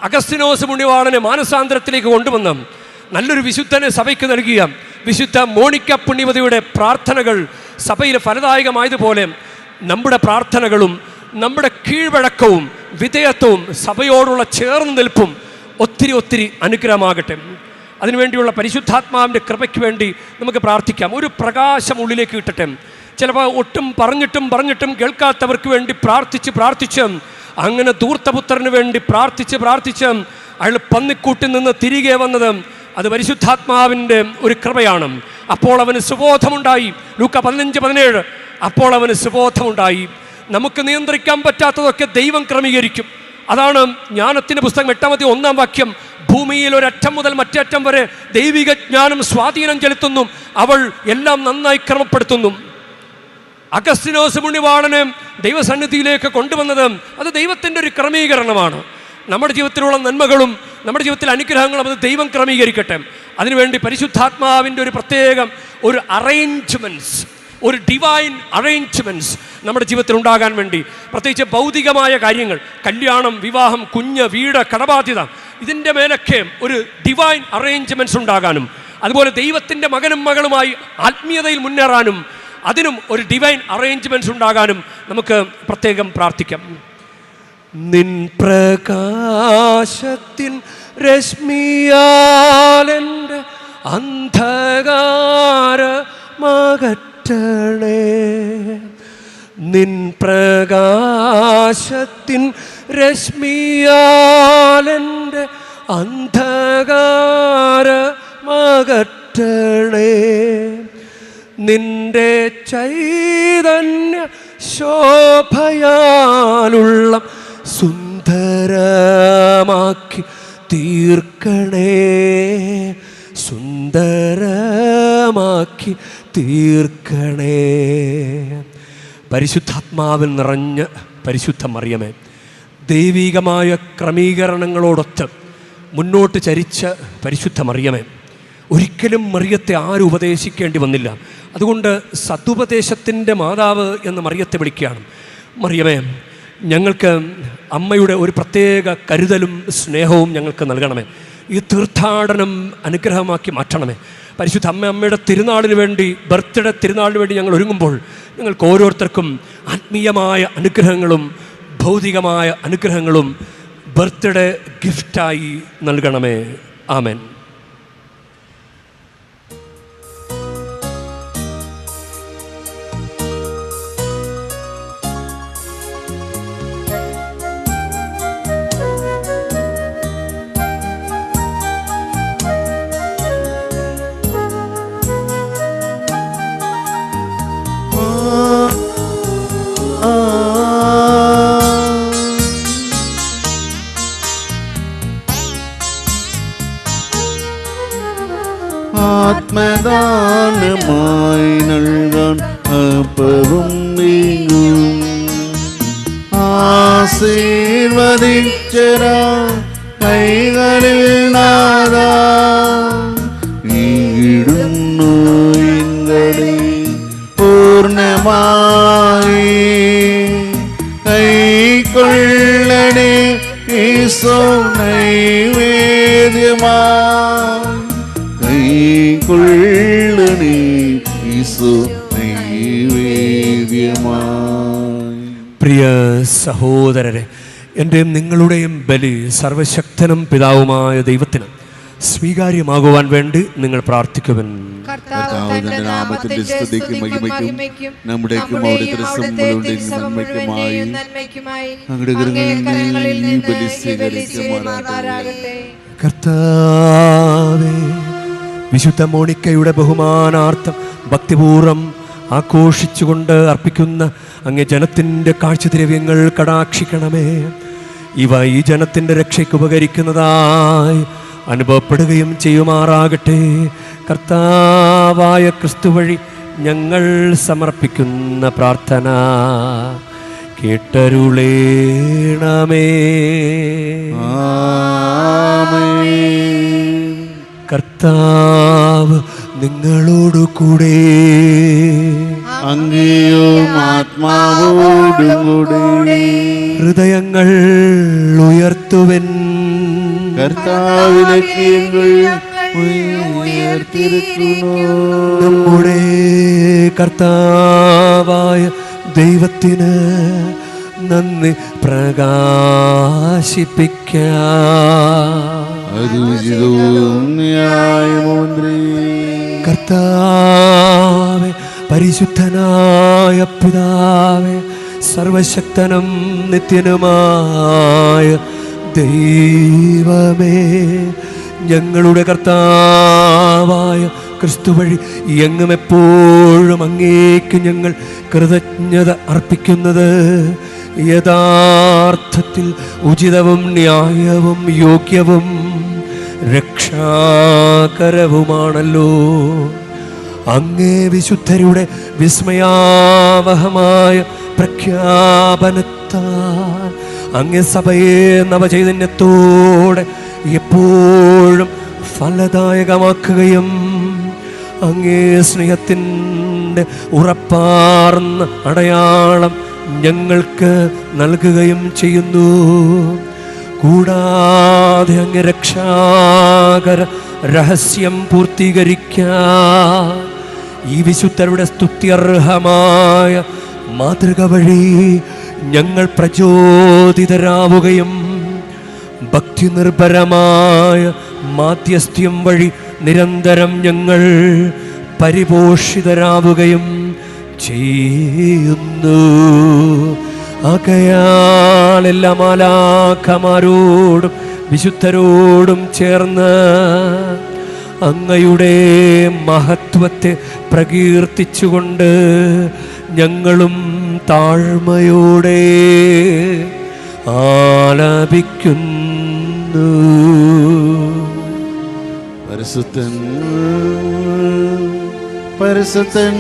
അഗസ്തീനോസ് പുണ്യവാളനെ മാനസാന്തരത്തിലേക്ക് കൊണ്ടുവന്ന് നല്ലൊരു വിശുദ്ധനെ സഭയ്ക്ക് നൽകിയ വിശുദ്ധ മോണിക്ക പുണ്യവതിയുടെ പ്രാർത്ഥനകൾ സഭയിൽ ഫലദായകമായതുപോലെ നമ്മുടെ പ്രാർത്ഥനകളും നമ്മുടെ കീഴ്വഴക്കവും വിധേയത്വവും സഭയോടുള്ള ചേർന്ന് നിൽപ്പും ഒത്തിരി അനുഗ്രഹമാകട്ടെ. അതിനുവേണ്ടിയുള്ള പരിശുദ്ധാത്മാവിൻ്റെ കൃപയ്ക്ക് വേണ്ടി നമുക്ക് പ്രാർത്ഥിക്കാം. ഒരു പ്രകാശം ഉള്ളിലേക്ക് കിട്ടട്ടെ. ചിലപ്പോൾ ഒട്ടും പറഞ്ഞിട്ടും കേൾക്കാത്തവർക്ക് വേണ്ടി പ്രാർത്ഥിച്ച് അങ്ങനെ ധൂർത്തപുത്രന് വേണ്ടി പ്രാർത്ഥിച്ച് അയാൾ പന്നിക്കൂട്ടിൽ നിന്ന് തിരികെ വന്നത് അത് പരിശുദ്ധാത്മാവിൻ്റെ ഒരു കൃപയാണ്. അപ്പോൾ അവന് സുബോധമുണ്ടായി. ലൂക്ക 15:17. അപ്പോൾ അവന് സുബോധമുണ്ടായി. നമുക്ക് നിയന്ത്രിക്കാൻ പറ്റാത്തതൊക്കെ ദൈവം ക്രമീകരിക്കും. അതാണ് ജ്ഞാനത്തിൻ്റെ പുസ്തകം 8-1 വാക്യം. ഭൂമിയിൽ ഒരറ്റം മുതൽ മറ്റേ അറ്റം വരെ ദൈവിക ജ്ഞാനം സ്വാധീനം ചെലുത്തുന്നു, അവൾ എല്ലാം നന്നായി ക്രമപ്പെടുത്തുന്നു. അഗസ്തീനോസ് പുണ്യവാളനെ ദൈവസന്നിധിയിലേക്ക് കൊണ്ടുവന്നത് അത് ദൈവത്തിൻ്റെ ഒരു ക്രമീകരണമാണ്. നമ്മുടെ ജീവിതത്തിലുള്ള നന്മകളും നമ്മുടെ ജീവിതത്തിലെ അനുഗ്രഹങ്ങളും അത് ദൈവം ക്രമീകരിക്കട്ടെ. അതിനുവേണ്ടി പരിശുദ്ധാത്മാവിൻ്റെ ഒരു പ്രത്യേകം ഒരു ഡിവൈൻ അറേഞ്ച്മെൻറ്റ്സ് നമ്മുടെ ജീവിതത്തിൽ ഉണ്ടാകാൻ വേണ്ടി, പ്രത്യേകിച്ച് ഭൗതികമായ കാര്യങ്ങൾ, കല്യാണം, വിവാഹം, കുഞ്ഞ്, വീട്, കടബാധ്യത, ഇതിൻ്റെ മേലൊക്കെ ഒരു ഡിവൈൻ അറേഞ്ച്മെൻറ്റ്സ് ഉണ്ടാകാനും, അതുപോലെ ദൈവത്തിൻ്റെ മകനും മകളുമായി ആത്മീയതയിൽ മുന്നേറാനും അതിനും ഒരു ഡിവൈൻ അറേഞ്ച്മെൻറ്റ്സ് ഉണ്ടാകാനും നമുക്ക് പ്രത്യേകം പ്രാർത്ഥിക്കാം. നിൻ പ്രകാശത്തിൻ രശ്മിയാലെൻ്റെ അന്ധകാരമകറ്റണേ. നിൻ പ്രകാശത്തിൻ രശ്മിയാലെൻ്റെ അന്ധകാരമകറ്റണേ. നിന്റെ ചൈതന്യ ശോഭയാലുള്ള സുന്ദരമാക്കി തീർക്കണേ. പരിശുദ്ധാത്മാവിൽ നിറഞ്ഞ പരിശുദ്ധ മറിയമേ, ദൈവികമായ ക്രമീകരണങ്ങളോടൊത്ത് മുന്നോട്ട് ചരിച്ച പരിശുദ്ധ മറിയമേ, ഒരിക്കലും മറിയത്തെ ആരും ഉപദേശിക്കേണ്ടി വന്നില്ല. അതുകൊണ്ട് സതുപദേശത്തിൻ്റെ മാതാവ് എന്ന് മറിയത്തെ വിളിക്കുകയാണ്. മറിയമേ, ഞങ്ങൾക്ക് അമ്മയുടെ ഒരു പ്രത്യേക കരുതലും സ്നേഹവും ഞങ്ങൾക്ക് നൽകണമേ. ഈ തീർത്ഥാടനം അനുഗ്രഹമാക്കി മാറ്റണമേ. പരിശുദ്ധ അമ്മയുടെ തിരുനാളിന് വേണ്ടി, ബർത്ത്ഡേ തിരുനാളിന് വേണ്ടി ഞങ്ങൾ ഒരുങ്ങുമ്പോൾ ഞങ്ങൾക്ക് ഓരോരുത്തർക്കും ആത്മീയമായ അനുഗ്രഹങ്ങളും ഭൗതികമായ അനുഗ്രഹങ്ങളും ബർത്ത്ഡേ ഗിഫ്റ്റായി നൽകണമേ. ആമേൻ. ആത്മദാനമായി നൽകാൻ അപ്പവും നീങ്ങും ആശീർവദിച്ചരാ കൈകളിൽ നാദാ ഈടുന്നു ഇങ്ങളെ പൂർണ്ണമായി കൈക്കൊള്ളണേ ഈശോ നൈവേദ്യമായി കൈക്കൊള്ളണേ ഈശോ നൈവേദ്യമായി. പ്രിയ സഹോദരരെ, എൻ്റെയും നിങ്ങളുടെയും ബലി സർവശക്തനും പിതാവുമായ ദൈവത്തിന് സ്വീകാര്യമാകുവാൻ വേണ്ടി നിങ്ങൾ പ്രാർത്ഥിക്കുവൻ. കർത്താവിന്റെ നാമത്തിന്റെ സ്തുതിക്കും മഹിമയ്ക്കും നമ്മുടെയും അവിടുത്തെ നന്മയ്ക്കുമായി അങ്ങയുടെ കരങ്ങളിൽ നിന്ന് ഈ ബലി സ്വീകരിക്കുമാറാകട്ടെ. കർത്താവേ, വിശുദ്ധ മോണിക്കയുടെ ബഹുമാനാർത്ഥം ഭക്തിപൂർവ്വം ആഘോഷിച്ചുകൊണ്ട് അർപ്പിക്കുന്ന അങ്ങേ ജനത്തിൻ്റെ കാഴ്ചദ്രവ്യങ്ങൾ കടാക്ഷിക്കണമേ. ഇവ ഈ ജനത്തിൻ്റെ രക്ഷയ്ക്ക് ഉപകരിക്കുന്നതായി അനുഭവപ്പെടുകയും ചെയ്യുമാറാകട്ടെ. കർത്താവായ ക്രിസ്തു വഴി ഞങ്ങൾ സമർപ്പിക്കുന്ന പ്രാർത്ഥന കേട്ടരുളേണമേ. കർത്താവ് നിങ്ങളോടു കൂടെ, അങ്ങയും ആത്മാവോടും കൂടെ. ഹൃദയങ്ങൾ ഉയർത്തുവൻ. കർത്താവിലേക്ക് ഉയർത്തിരിക്കുന്നു. നമ്മുടെ കർത്താവായ ദൈവത്തിന് നന്ദി പ്രകാശിപ്പിക്കാം. കർത്താവേ, പരിശുദ്ധനായ പിതാവേ, സർവശക്തനും നിത്യനുമായ ദൈവമേ, ഞങ്ങളുടെ കർത്താവായ ക്രിസ്തു വഴി എങ്ങും എപ്പോഴും അങ്ങേക്ക് ഞങ്ങൾ കൃതജ്ഞത അർപ്പിക്കുന്നത് യഥാർത്ഥത്തിൽ ഉചിതവും ന്യായവും യോഗ്യവും രക്ഷാകരവുമാണല്ലോ. അങ്ങേ വിശുദ്ധരുടെ വിസ്മയാവഹമായ പ്രഖ്യാപനത്താൽ അങ്ങേ സഭയെ നവചൈതന്യത്തോടെ എപ്പോഴും ഫലദായകമാക്കുകയും അങ്ങേ സ്നേഹത്തിൻ്റെ ഉറപ്പാർന്ന അടയാളം ഞങ്ങൾക്ക് നൽകുകയും ചെയ്യുന്നു. കൂടാതെ അങ്ങ് രക്ഷാകര രഹസ്യം പൂർത്തീകരിക്കാൻ ഈ വിശുദ്ധരുടെ സ്തുത്യർഹമായ മാതൃക വഴി ഞങ്ങൾ പ്രചോദിതരാവുകയും ഭക്തി നിർഭരമായ മാധ്യസ്ഥ്യം വഴി നിരന്തരം ഞങ്ങൾ പരിപോഷിതരാവുകയും ചെയ്യുന്നു. ആകയാൽ എല്ലാ മാലാഖമാരോടും വിശുദ്ധരോടും ചേർന്ന് അങ്ങയുടെ മഹത്വത്തെ പ്രകീർത്തിച്ചുകൊണ്ട് ഞങ്ങളും താഴ്മയോടെ ആലപിക്കുന്നു. പരിശുദ്ധൻ പരിശുദ്ധൻ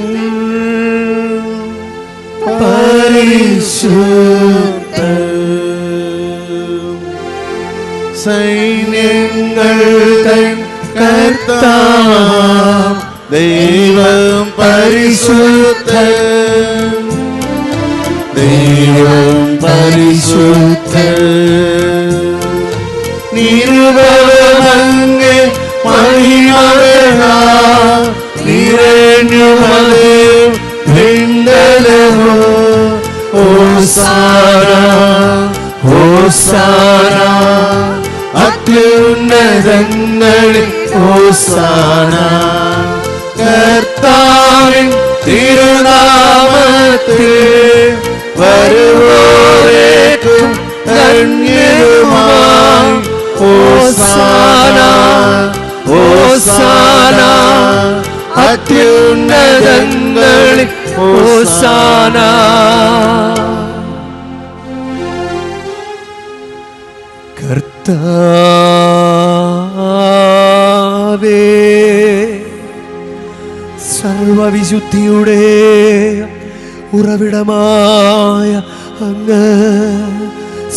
പരിശുദ്ധൻ, സൈന്യങ്ങൾ തൻ കർത്താവ് ദൈവം പരിശുദ്ധൻ, ദൈവം പരിശുദ്ധൻ. നിരുപമങ്ങേ മഹിമകളാൽ നിറഞ്ഞുമത് വിണ്ടലമോ. ഹോസാന ഹോസാന അത്യുന്നതങ്ങളിൽ ഹോസാന. കർത്താവിൻ തിരുനാമത്തിൽ വരുവോരേക്കും ധന്യരുമായി. ഹോസാന ഹോസാന അത്യുന്നതങ്ങളിൽ ഹോസാന. കർത്താവേ, സർവവിശുദ്ധിയുടെ ഉറവിടമായ അങ്ങ്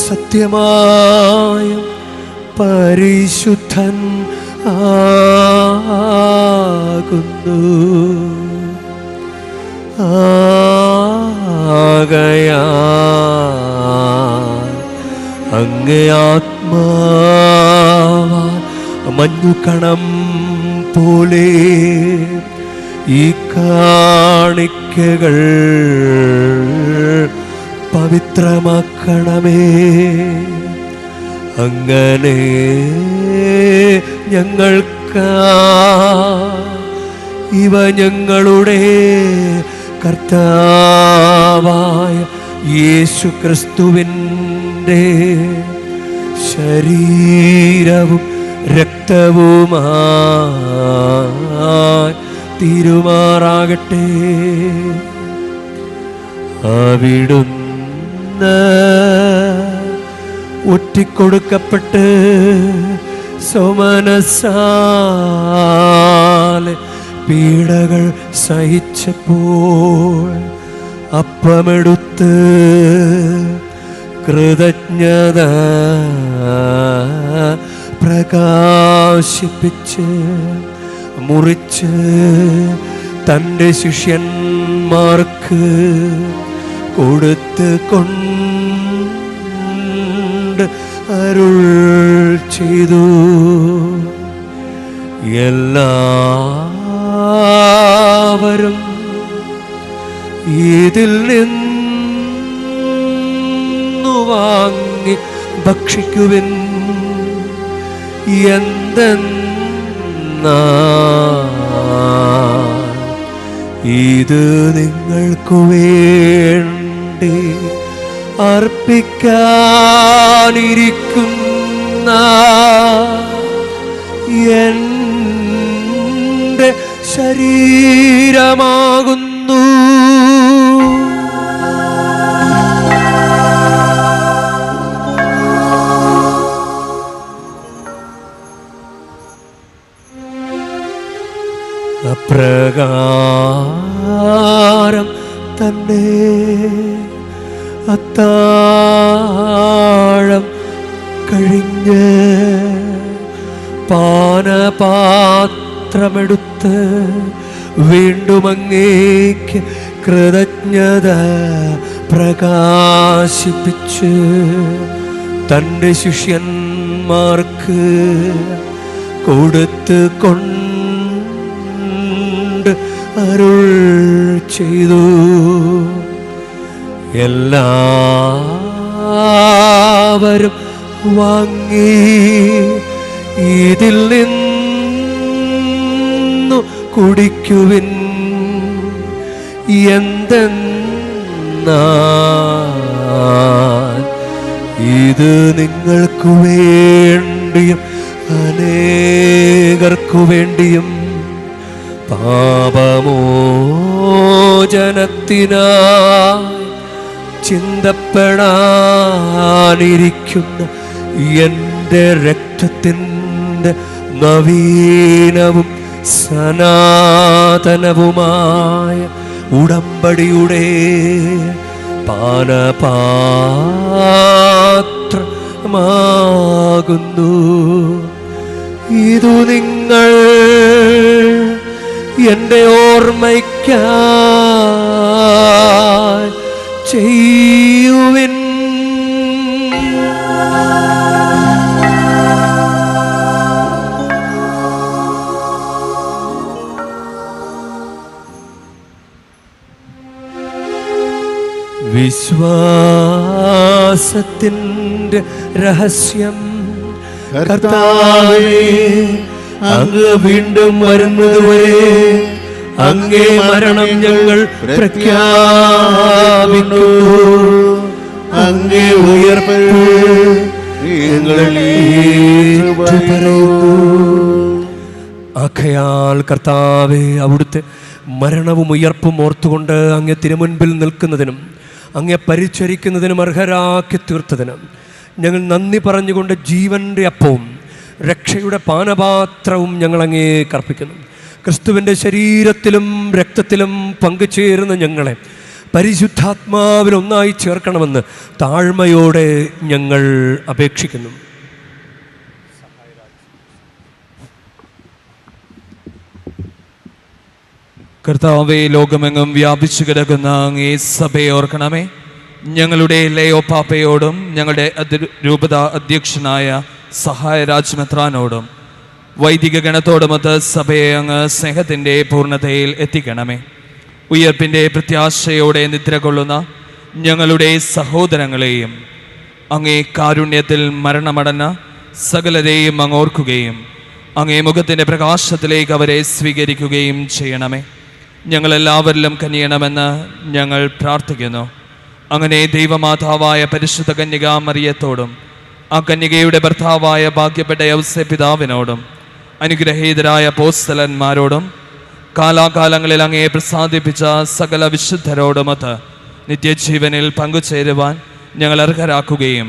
സത്യമായ പരിശുദ്ധൻ ആകുന്നു. ആകയാൽ അങ്ങേ ആത്മാവാൽ മഞ്ഞുകണം പോലെ ഈ കാണിക്കകൾ പവിത്രമാക്കണമേ. അങ്ങനെ ഞങ്ങൾക്ക് ഇവ ഞങ്ങളുടെ കർത്താവായ യേശു ക്രിസ്തുവിൻ്റെ ശരീരവും രക്തവുമായി തീരുമാറാകട്ടെ. അവിടുന്ന് ഒറ്റിക്കൊടുക്കപ്പെട്ട് സോമനസാലെ പീഡകൾ സഹിച്ചപ്പോൾ അപ്പമെടുത്ത് കൃതജ്ഞത പ്രകാശിപ്പിച്ച് മുറിച്ച് തൻ്റെ ശിഷ്യന്മാർക്ക് കൊടുത്ത് കൊണ്ട് അരുൾ ചെയ്തു. എല്ലാവരും ഇതിൽ നിന്നു വാങ്ങി ഭക്ഷിക്കുവിൻ. ഇത് നിങ്ങൾക്ക് വേണ്ടി അർപ്പിക്കാനിരിക്കുന്ന എൻ്റെ ശരീരമാകുന്നു. അപ്രകാരം തന്നെ അത്താഴം കഴിഞ്ഞ് പാനപാത്രമെടുത്ത് വീണ്ടും അങ്ങേക്ക് കൃതജ്ഞത പ്രകാശിപ്പിച്ച് തൻ്റെ ശിഷ്യന്മാർക്ക് കൊടുത്ത് കൊണ്ട് അരുൾ ചെയ്തു. എല്ലാവരും വാങ്ങി ഇതിൽ നിന്നു കുടിക്കുവിൻ. എന്തെന്നാൽ ഇത് നിങ്ങൾക്ക് വേണ്ടിയും അനേകർക്കു വേണ്ടിയും പാപമോചനത്തിനായി ചിന്തപ്പെടാനിരിക്കുന്ന എൻ്റെ രക്തത്തിൻ്റെ നവീനവും സനാതനവുമായ ഉടമ്പടിയുടെ പാനപാത്രമാകുന്നു. ഇതു നിങ്ങൾ എൻ്റെ ഓർമ്മയ്ക്കായി ചെയ്യുവിൻ. വിശ്വാസത്തിൻ്റെ രഹസ്യം കർത്താവേ, അങ്ങ് വീണ്ടും വരുന്നതുവരെ അങ്ങേ മരണം ഞങ്ങൾ പ്രഖ്യാപിക്കുന്നു. അങ്ങേ ഉയർപ്പ് ഞങ്ങൾ ഏറ്റുപറയുന്നു. ആകയാൽ കർത്താവേ, അവിടുത്തെ മരണവും ഉയർപ്പും ഓർത്തുകൊണ്ട് അങ്ങേ തിരുമുൻപിൽ നിൽക്കുന്നതിനും അങ്ങേ പരിചരിക്കുന്നതിനും അർഹരാക്കി തീർത്തതിനും ഞങ്ങൾ നന്ദി പറഞ്ഞുകൊണ്ട് ജീവൻ്റെ അപ്പവും രക്ഷയുടെ പാനപാത്രവും ഞങ്ങൾ അങ്ങേ കർപ്പിക്കുന്നു. ക്രിസ്തുവിൻ്റെ ശരീരത്തിലും രക്തത്തിലും പങ്കുചേരുന്ന ഞങ്ങളെ പരിശുദ്ധാത്മാവിൽ ഒന്നായി ചേർക്കണമെന്ന് താഴ്മയോടെ ഞങ്ങൾ അപേക്ഷിക്കുന്നു. കർത്താവേ, ലോകമെങ്ങും വ്യാപിച്ചു കിടക്കുന്ന അങ്ങേ സഭയെ ഓർക്കണമേ. ഞങ്ങളുടെ ലയോ പാപ്പയോടും ഞങ്ങളുടെ രൂപത അധ്യക്ഷനായ സഹായ രാജ്മെത്രാനോടും വൈദിക ഗണത്തോടുമൊത്ത് സഭയെ അങ്ങ് സ്നേഹത്തിൻ്റെ പൂർണ്ണതയിൽ എത്തിക്കണമേ. ഉയർപ്പിൻ്റെ പ്രത്യാശയോടെ നിദ്ര കൊള്ളുന്ന ഞങ്ങളുടെ സഹോദരങ്ങളെയും അങ്ങേ കാരുണ്യത്തിൽ മരണമടഞ്ഞ സകലരെയും അങ്ങോർക്കുകയും അങ്ങേ മുഖത്തിൻ്റെ പ്രകാശത്തിലേക്ക് അവരെ സ്വീകരിക്കുകയും ചെയ്യണമേ. ഞങ്ങളെല്ലാവരിലും കനിയണമെന്ന് ഞങ്ങൾ പ്രാർത്ഥിക്കുന്നു. അങ്ങനെ ദൈവമാതാവായ പരിശുദ്ധ കന്യകാ മറിയത്തോടും ആ കന്യകയുടെ ഭർത്താവായ ഭാഗ്യപ്പെട്ട യൗസേ പിതാവിനോടും അനുഗ്രഹീതരായ അപ്പോസ്തലന്മാരോടും കാലാകാലങ്ങളിൽ അങ്ങയെ പ്രസാദിപ്പിച്ച സകല വിശുദ്ധരോടുമൊത്ത് നിത്യജീവനിൽ പങ്കുചേരുവാൻ ഞങ്ങൾ അർഹരാക്കുകയും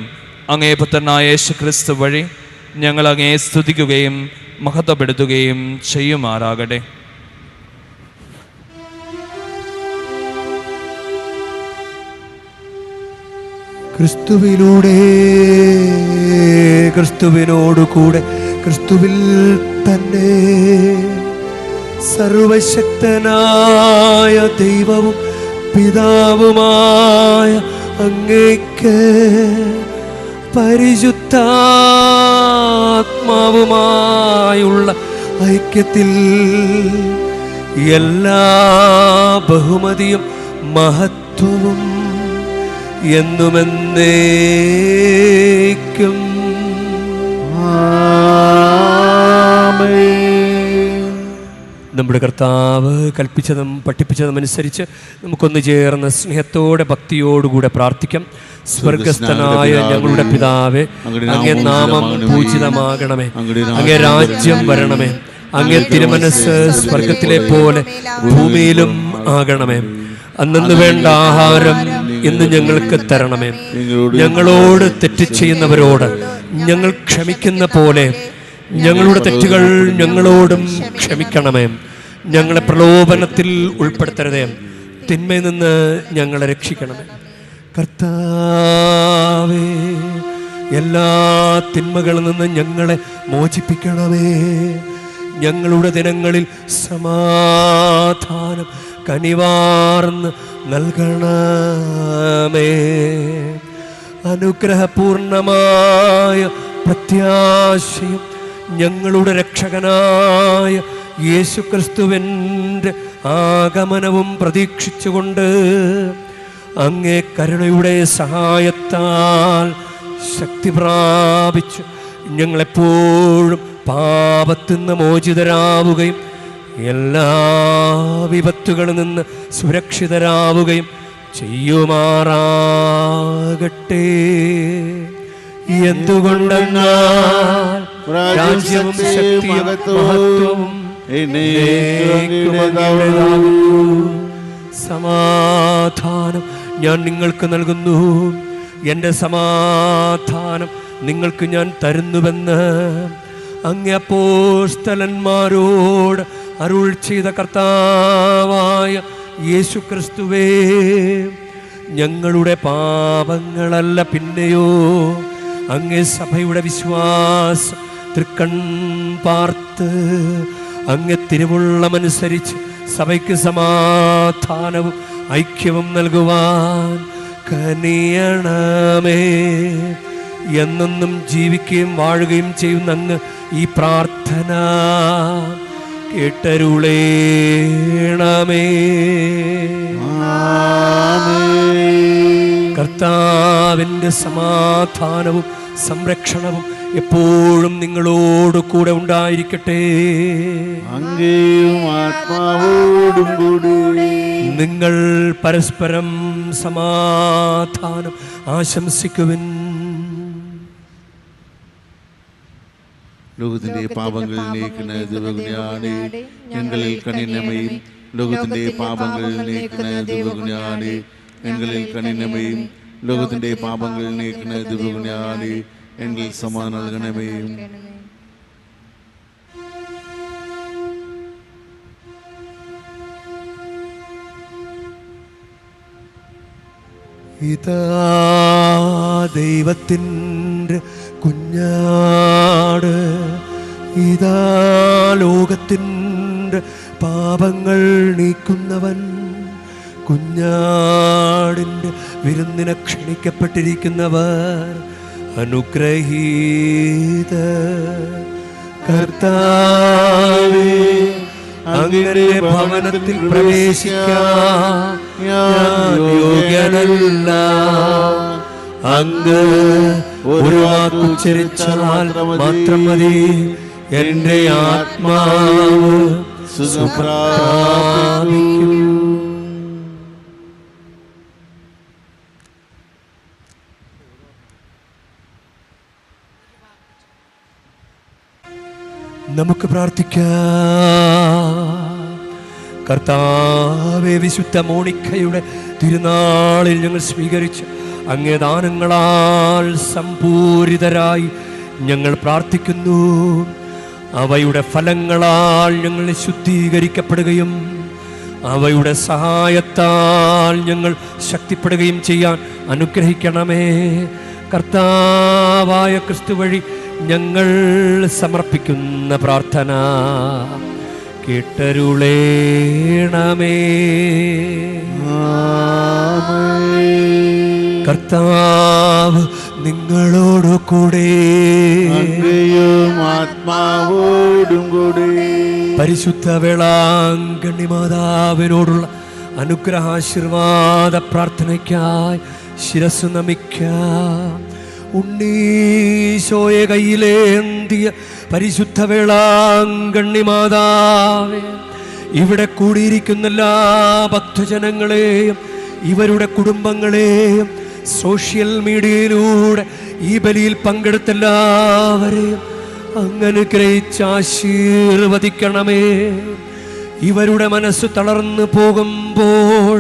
അങ്ങേ പുത്രനായ യേശുക്രിസ്തു വഴി ഞങ്ങൾ അങ്ങയെ സ്തുതിക്കുകയും മഹത്വപ്പെടുത്തുകയും ചെയ്യുമാറാകട്ടെ. ക്രിസ്തുവിലൂടെ, ക്രിസ്തുവിനോടുകൂടെ, ക്രിസ്തുവിൽ തന്നെ സർവശക്തനായ ദൈവവും പിതാവുമായ അങ്ങേക്ക് പരിശുദ്ധാത്മാവുമായുള്ള ഐക്യത്തിൽ എല്ലാ ബഹുമതിയും മഹത്വവും എന്നുമെന്നേക്കും നമ്മുടെ കർത്താവ് കൽപ്പിച്ചതും പഠിപ്പിച്ചതും അനുസരിച്ച് നമുക്കൊന്ന് ചേർന്ന് സ്നേഹത്തോടെ ഭക്തിയോടുകൂടെ പ്രാർത്ഥിക്കാം. സ്വർഗസ്ഥനായ ഞങ്ങളുടെ പിതാവേ, അങ്ങേ നാമം പൂജിതമാകണമേ, അങ്ങേ രാജ്യം വരണമേ, അങ്ങേ തിരുമനസ്സ് സ്വർഗത്തിലെ പോലെ ഭൂമിയിലും ആകണമേ. അന്നു വേണ്ട ആഹാരം ഇന്ന് ഞങ്ങൾക്ക് തരണമേ. ഞങ്ങളോട് തെറ്റ് ചെയ്യുന്നവരോട് ഞങ്ങൾ ക്ഷമിക്കുന്ന പോലെ ഞങ്ങളുടെ തെറ്റുകൾ ഞങ്ങളോടും ക്ഷമിക്കണമേ. ഞങ്ങളെ പ്രലോഭനത്തിൽ ഉൾപ്പെടുത്തരുതേ, തിന്മയിൽ നിന്ന് ഞങ്ങളെ രക്ഷിക്കണമേ. കർത്താവേ, എല്ലാ തിന്മകളിൽ നിന്ന് ഞങ്ങളെ മോചിപ്പിക്കണമേ. ഞങ്ങളുടെ ദിനങ്ങളിൽ സമാധാനം കനിവാർന്ന് നൽകണമേ. അനുഗ്രഹപൂർണമായ പ്രത്യാശയും ഞങ്ങളുടെ രക്ഷകനായ യേശുക്രിസ്തുവിൻ്റെ ആഗമനവും പ്രതീക്ഷിച്ചുകൊണ്ട് അങ്ങേ കരുണയുടെ സഹായത്താൽ ശക്തി പ്രാപിച്ച് ഞങ്ങളെപ്പോഴും പാപത്തിൽ നിന്ന് മോചിതരാവുകയും എല്ലാ വിപത്തുകളിൽ നിന്ന് സുരക്ഷിതരാവുകയും ചെയ്യുമാറാകട്ടെ. എന്തുകൊണ്ടെന്നാൽ രാജ്യവും ശക്തിയും മഹത്വവും സമാധാനം ഞാൻ നിങ്ങൾക്ക് നൽകുന്നു, എൻ്റെ സമാധാനം നിങ്ങൾക്ക് ഞാൻ തരുന്നുവെന്ന് അങ്ങേ അപ്പോസ്തലന്മാരോട് അരുൾ ചെയ്ത കർത്താവായ യേശുക്രിസ്തുവേ, ഞങ്ങളുടെ പാപങ്ങളല്ല പിന്നെയോ അങ്ങേ സഭയുടെ വിശ്വാസം തൃക്കൺ പാർത്ത് അങ്ങ് തിരുവുള്ളമനുസരിച്ച് സഭയ്ക്ക് സമാധാനവും ഐക്യവും നൽകുവാൻ കനിയണമേ. എന്നെന്നും ജീവിക്കുകയും വാഴുകയും ചെയ്യുന്ന അങ്ങ് ഈ പ്രാർത്ഥന കേട്ടരുളേണമേ. കർത്താവിൻ്റെ സമാധാനവും സംരക്ഷണവും എപ്പോഴും നിങ്ങളോട് കൂടെ ഉണ്ടായിരിക്കട്ടെ. അങ്ങയും ആത്മാവോടും കൂടി. നിങ്ങൾ പരസ്പരം സമാധാനം ആശംസിക്കുവിൻ. ലോകത്തിന്റെ പാപങ്ങൾ നീക്കുന്ന ദിവ്യജ്ഞാനേ, ഞങ്ങളിൽ കനിനമയും. ലോകത്തിന്റെ പാപങ്ങൾ നീക്കുന്ന ദിവ്യജ്ഞാനേ, ഞങ്ങളിൽ കനിനമയും. ലോകത്തിന്റെ പാപങ്ങൾ നീക്കുന്ന ദിവ്യജ്ഞാനേ, എങ്കിൽ സമാധാനം നൽകണമേ. ഇതാ ദൈവത്തിൻ്റെ കുഞ്ഞാട്, ഇതാ ലോകത്തിൻ്റെ പാപങ്ങൾ നീക്കുന്നവൻ. കുഞ്ഞാടിൻ്റെ വിരുന്നിനെ ക്ഷണിക്കപ്പെട്ടിരിക്കുന്നവർ അനുഗ്രഹീത. കർത്താവേ, അങ്ങയുടെ ഭവനത്തിൽ പ്രവേശിക്കാൻ ഞാൻ യോഗ്യനല്ല. അങ്ങ് ഒരു വാക്കുച്ചരിച്ചാൽ മാത്രം മതി, എൻ്റെ ആത്മാവ് സുഖപ്രാപിക്കും. നമുക്ക് പ്രാർത്ഥിക്കാം. കർത്താവേ, വിശുദ്ധ മോണിക്കയുടെ തിരുനാളിൽ ഞങ്ങൾ സ്വീകരിച്ച അങ്ങേ ദാനങ്ങളാൽ സമ്പൂരിതരായി ഞങ്ങൾ പ്രാർത്ഥിക്കുന്നു. അവയുടെ ഫലങ്ങളാൽ ഞങ്ങൾ ശുദ്ധീകരിക്കപ്പെടുകയും അവയുടെ സഹായത്താൽ ഞങ്ങൾ ശക്തിപ്പെടുകയും ചെയ്യാൻ അനുഗ്രഹിക്കണമേ. കർത്താവായ ക്രിസ്തു വഴി ഞങ്ങൾ സമർപ്പിക്കുന്ന പ്രാർത്ഥന കേട്ടരുളേണമേ. കർത്താവ് നിങ്ങളോടു കൂടെ, ആത്മാവോടും കൂടി. പരിശുദ്ധ വേളാങ്കണ്ണി മാതാവിനോടുള്ള അനുഗ്രഹാശീർവാദ പ്രാർത്ഥനയ്ക്കായി ശിരസ്സു നമിക്കാം. ഉണ്ണീശോയെ കയ്യിലേന്തിയ പരിശുദ്ധ വേളാങ്കണ്ണി മാതാവേ, ഇവിടെ കൂടിയിരിക്കുന്ന എല്ലാ ഭക്തജനങ്ങളെയും ഇവരുടെ കുടുംബങ്ങളെയും സോഷ്യൽ മീഡിയയിലൂടെ ഈ ബലിയിൽ പങ്കെടുത്ത എല്ലാവരെയും അങ്ങനെ ഗ്രഹിച്ച് ആശീർവദിക്കണമേ. ഇവരുടെ മനസ്സ് തളർന്നു പോകുമ്പോൾ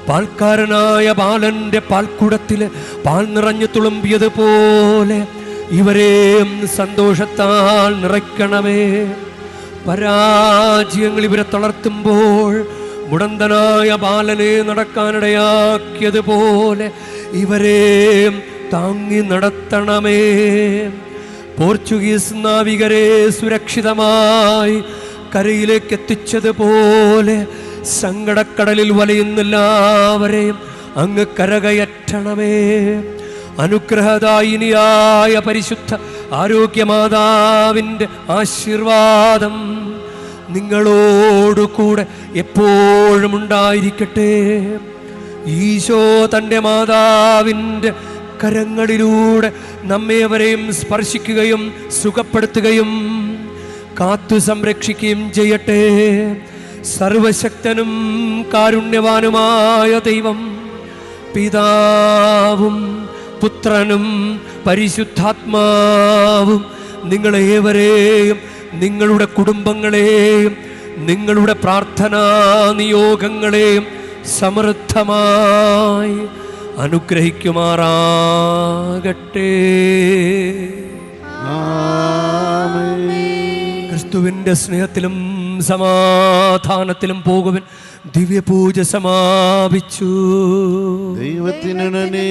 പാൽക്കാരനായ ബാലന്റെ പാൽക്കുടത്തില് പാൽ നിറഞ്ഞു തുളുമ്പിയതുപോലെ ഇവരെയും സന്തോഷത്താൽ നിറയ്ക്കണമേ. പരാജയങ്ങൾ ഇവരെ തളർത്തുമ്പോൾ മുടന്തനായ ബാലനെ നടക്കാനിടയാക്കിയതുപോലെ ഇവരെയും താങ്ങി നടത്തണമേ. പോർച്ചുഗീസ് നാവികരെ സുരക്ഷിതമായി കരയിലേക്ക് എത്തിച്ചതുപോലെ സങ്കടക്കടലിൽ വലയുന്ന എല്ലാവരെയും അങ്ങ് കരകയറ്റണമേ. അനുഗ്രഹദായിനിയായ പരിശുദ്ധ ആരോഗ്യമാതാവിൻ്റെ ആശീർവാദം നിങ്ങളോടുകൂടെ എപ്പോഴും ഉണ്ടായിരിക്കട്ടെ. ഈശോ തൻ്റെ മാതാവിൻ്റെ കരങ്ങളിലൂടെ നമ്മേവരെയും സ്പർശിക്കുകയും സുഖപ്പെടുത്തുകയും കാത്തു സംരക്ഷിക്കുകയും ചെയ്യട്ടെ. സർവശക്തനും കാരുണ്യവാനുമായ ദൈവം പിതാവും പുത്രനും പരിശുദ്ധാത്മാവും നിങ്ങളേവരെയും നിങ്ങളുടെ കുടുംബങ്ങളെയും നിങ്ങളുടെ പ്രാർത്ഥനാ നിയോഗങ്ങളെയും സമൃദ്ധമായി അനുഗ്രഹിക്കുമാറാകട്ടെ. ക്രിസ്തുവിൻ്റെ സ്നേഹത്തിലും സമാധാനത്തിലും പോകുവൻ. ദിവ്യപൂജ സമാപിച്ചു. ദൈവത്തിനു നന്ദി.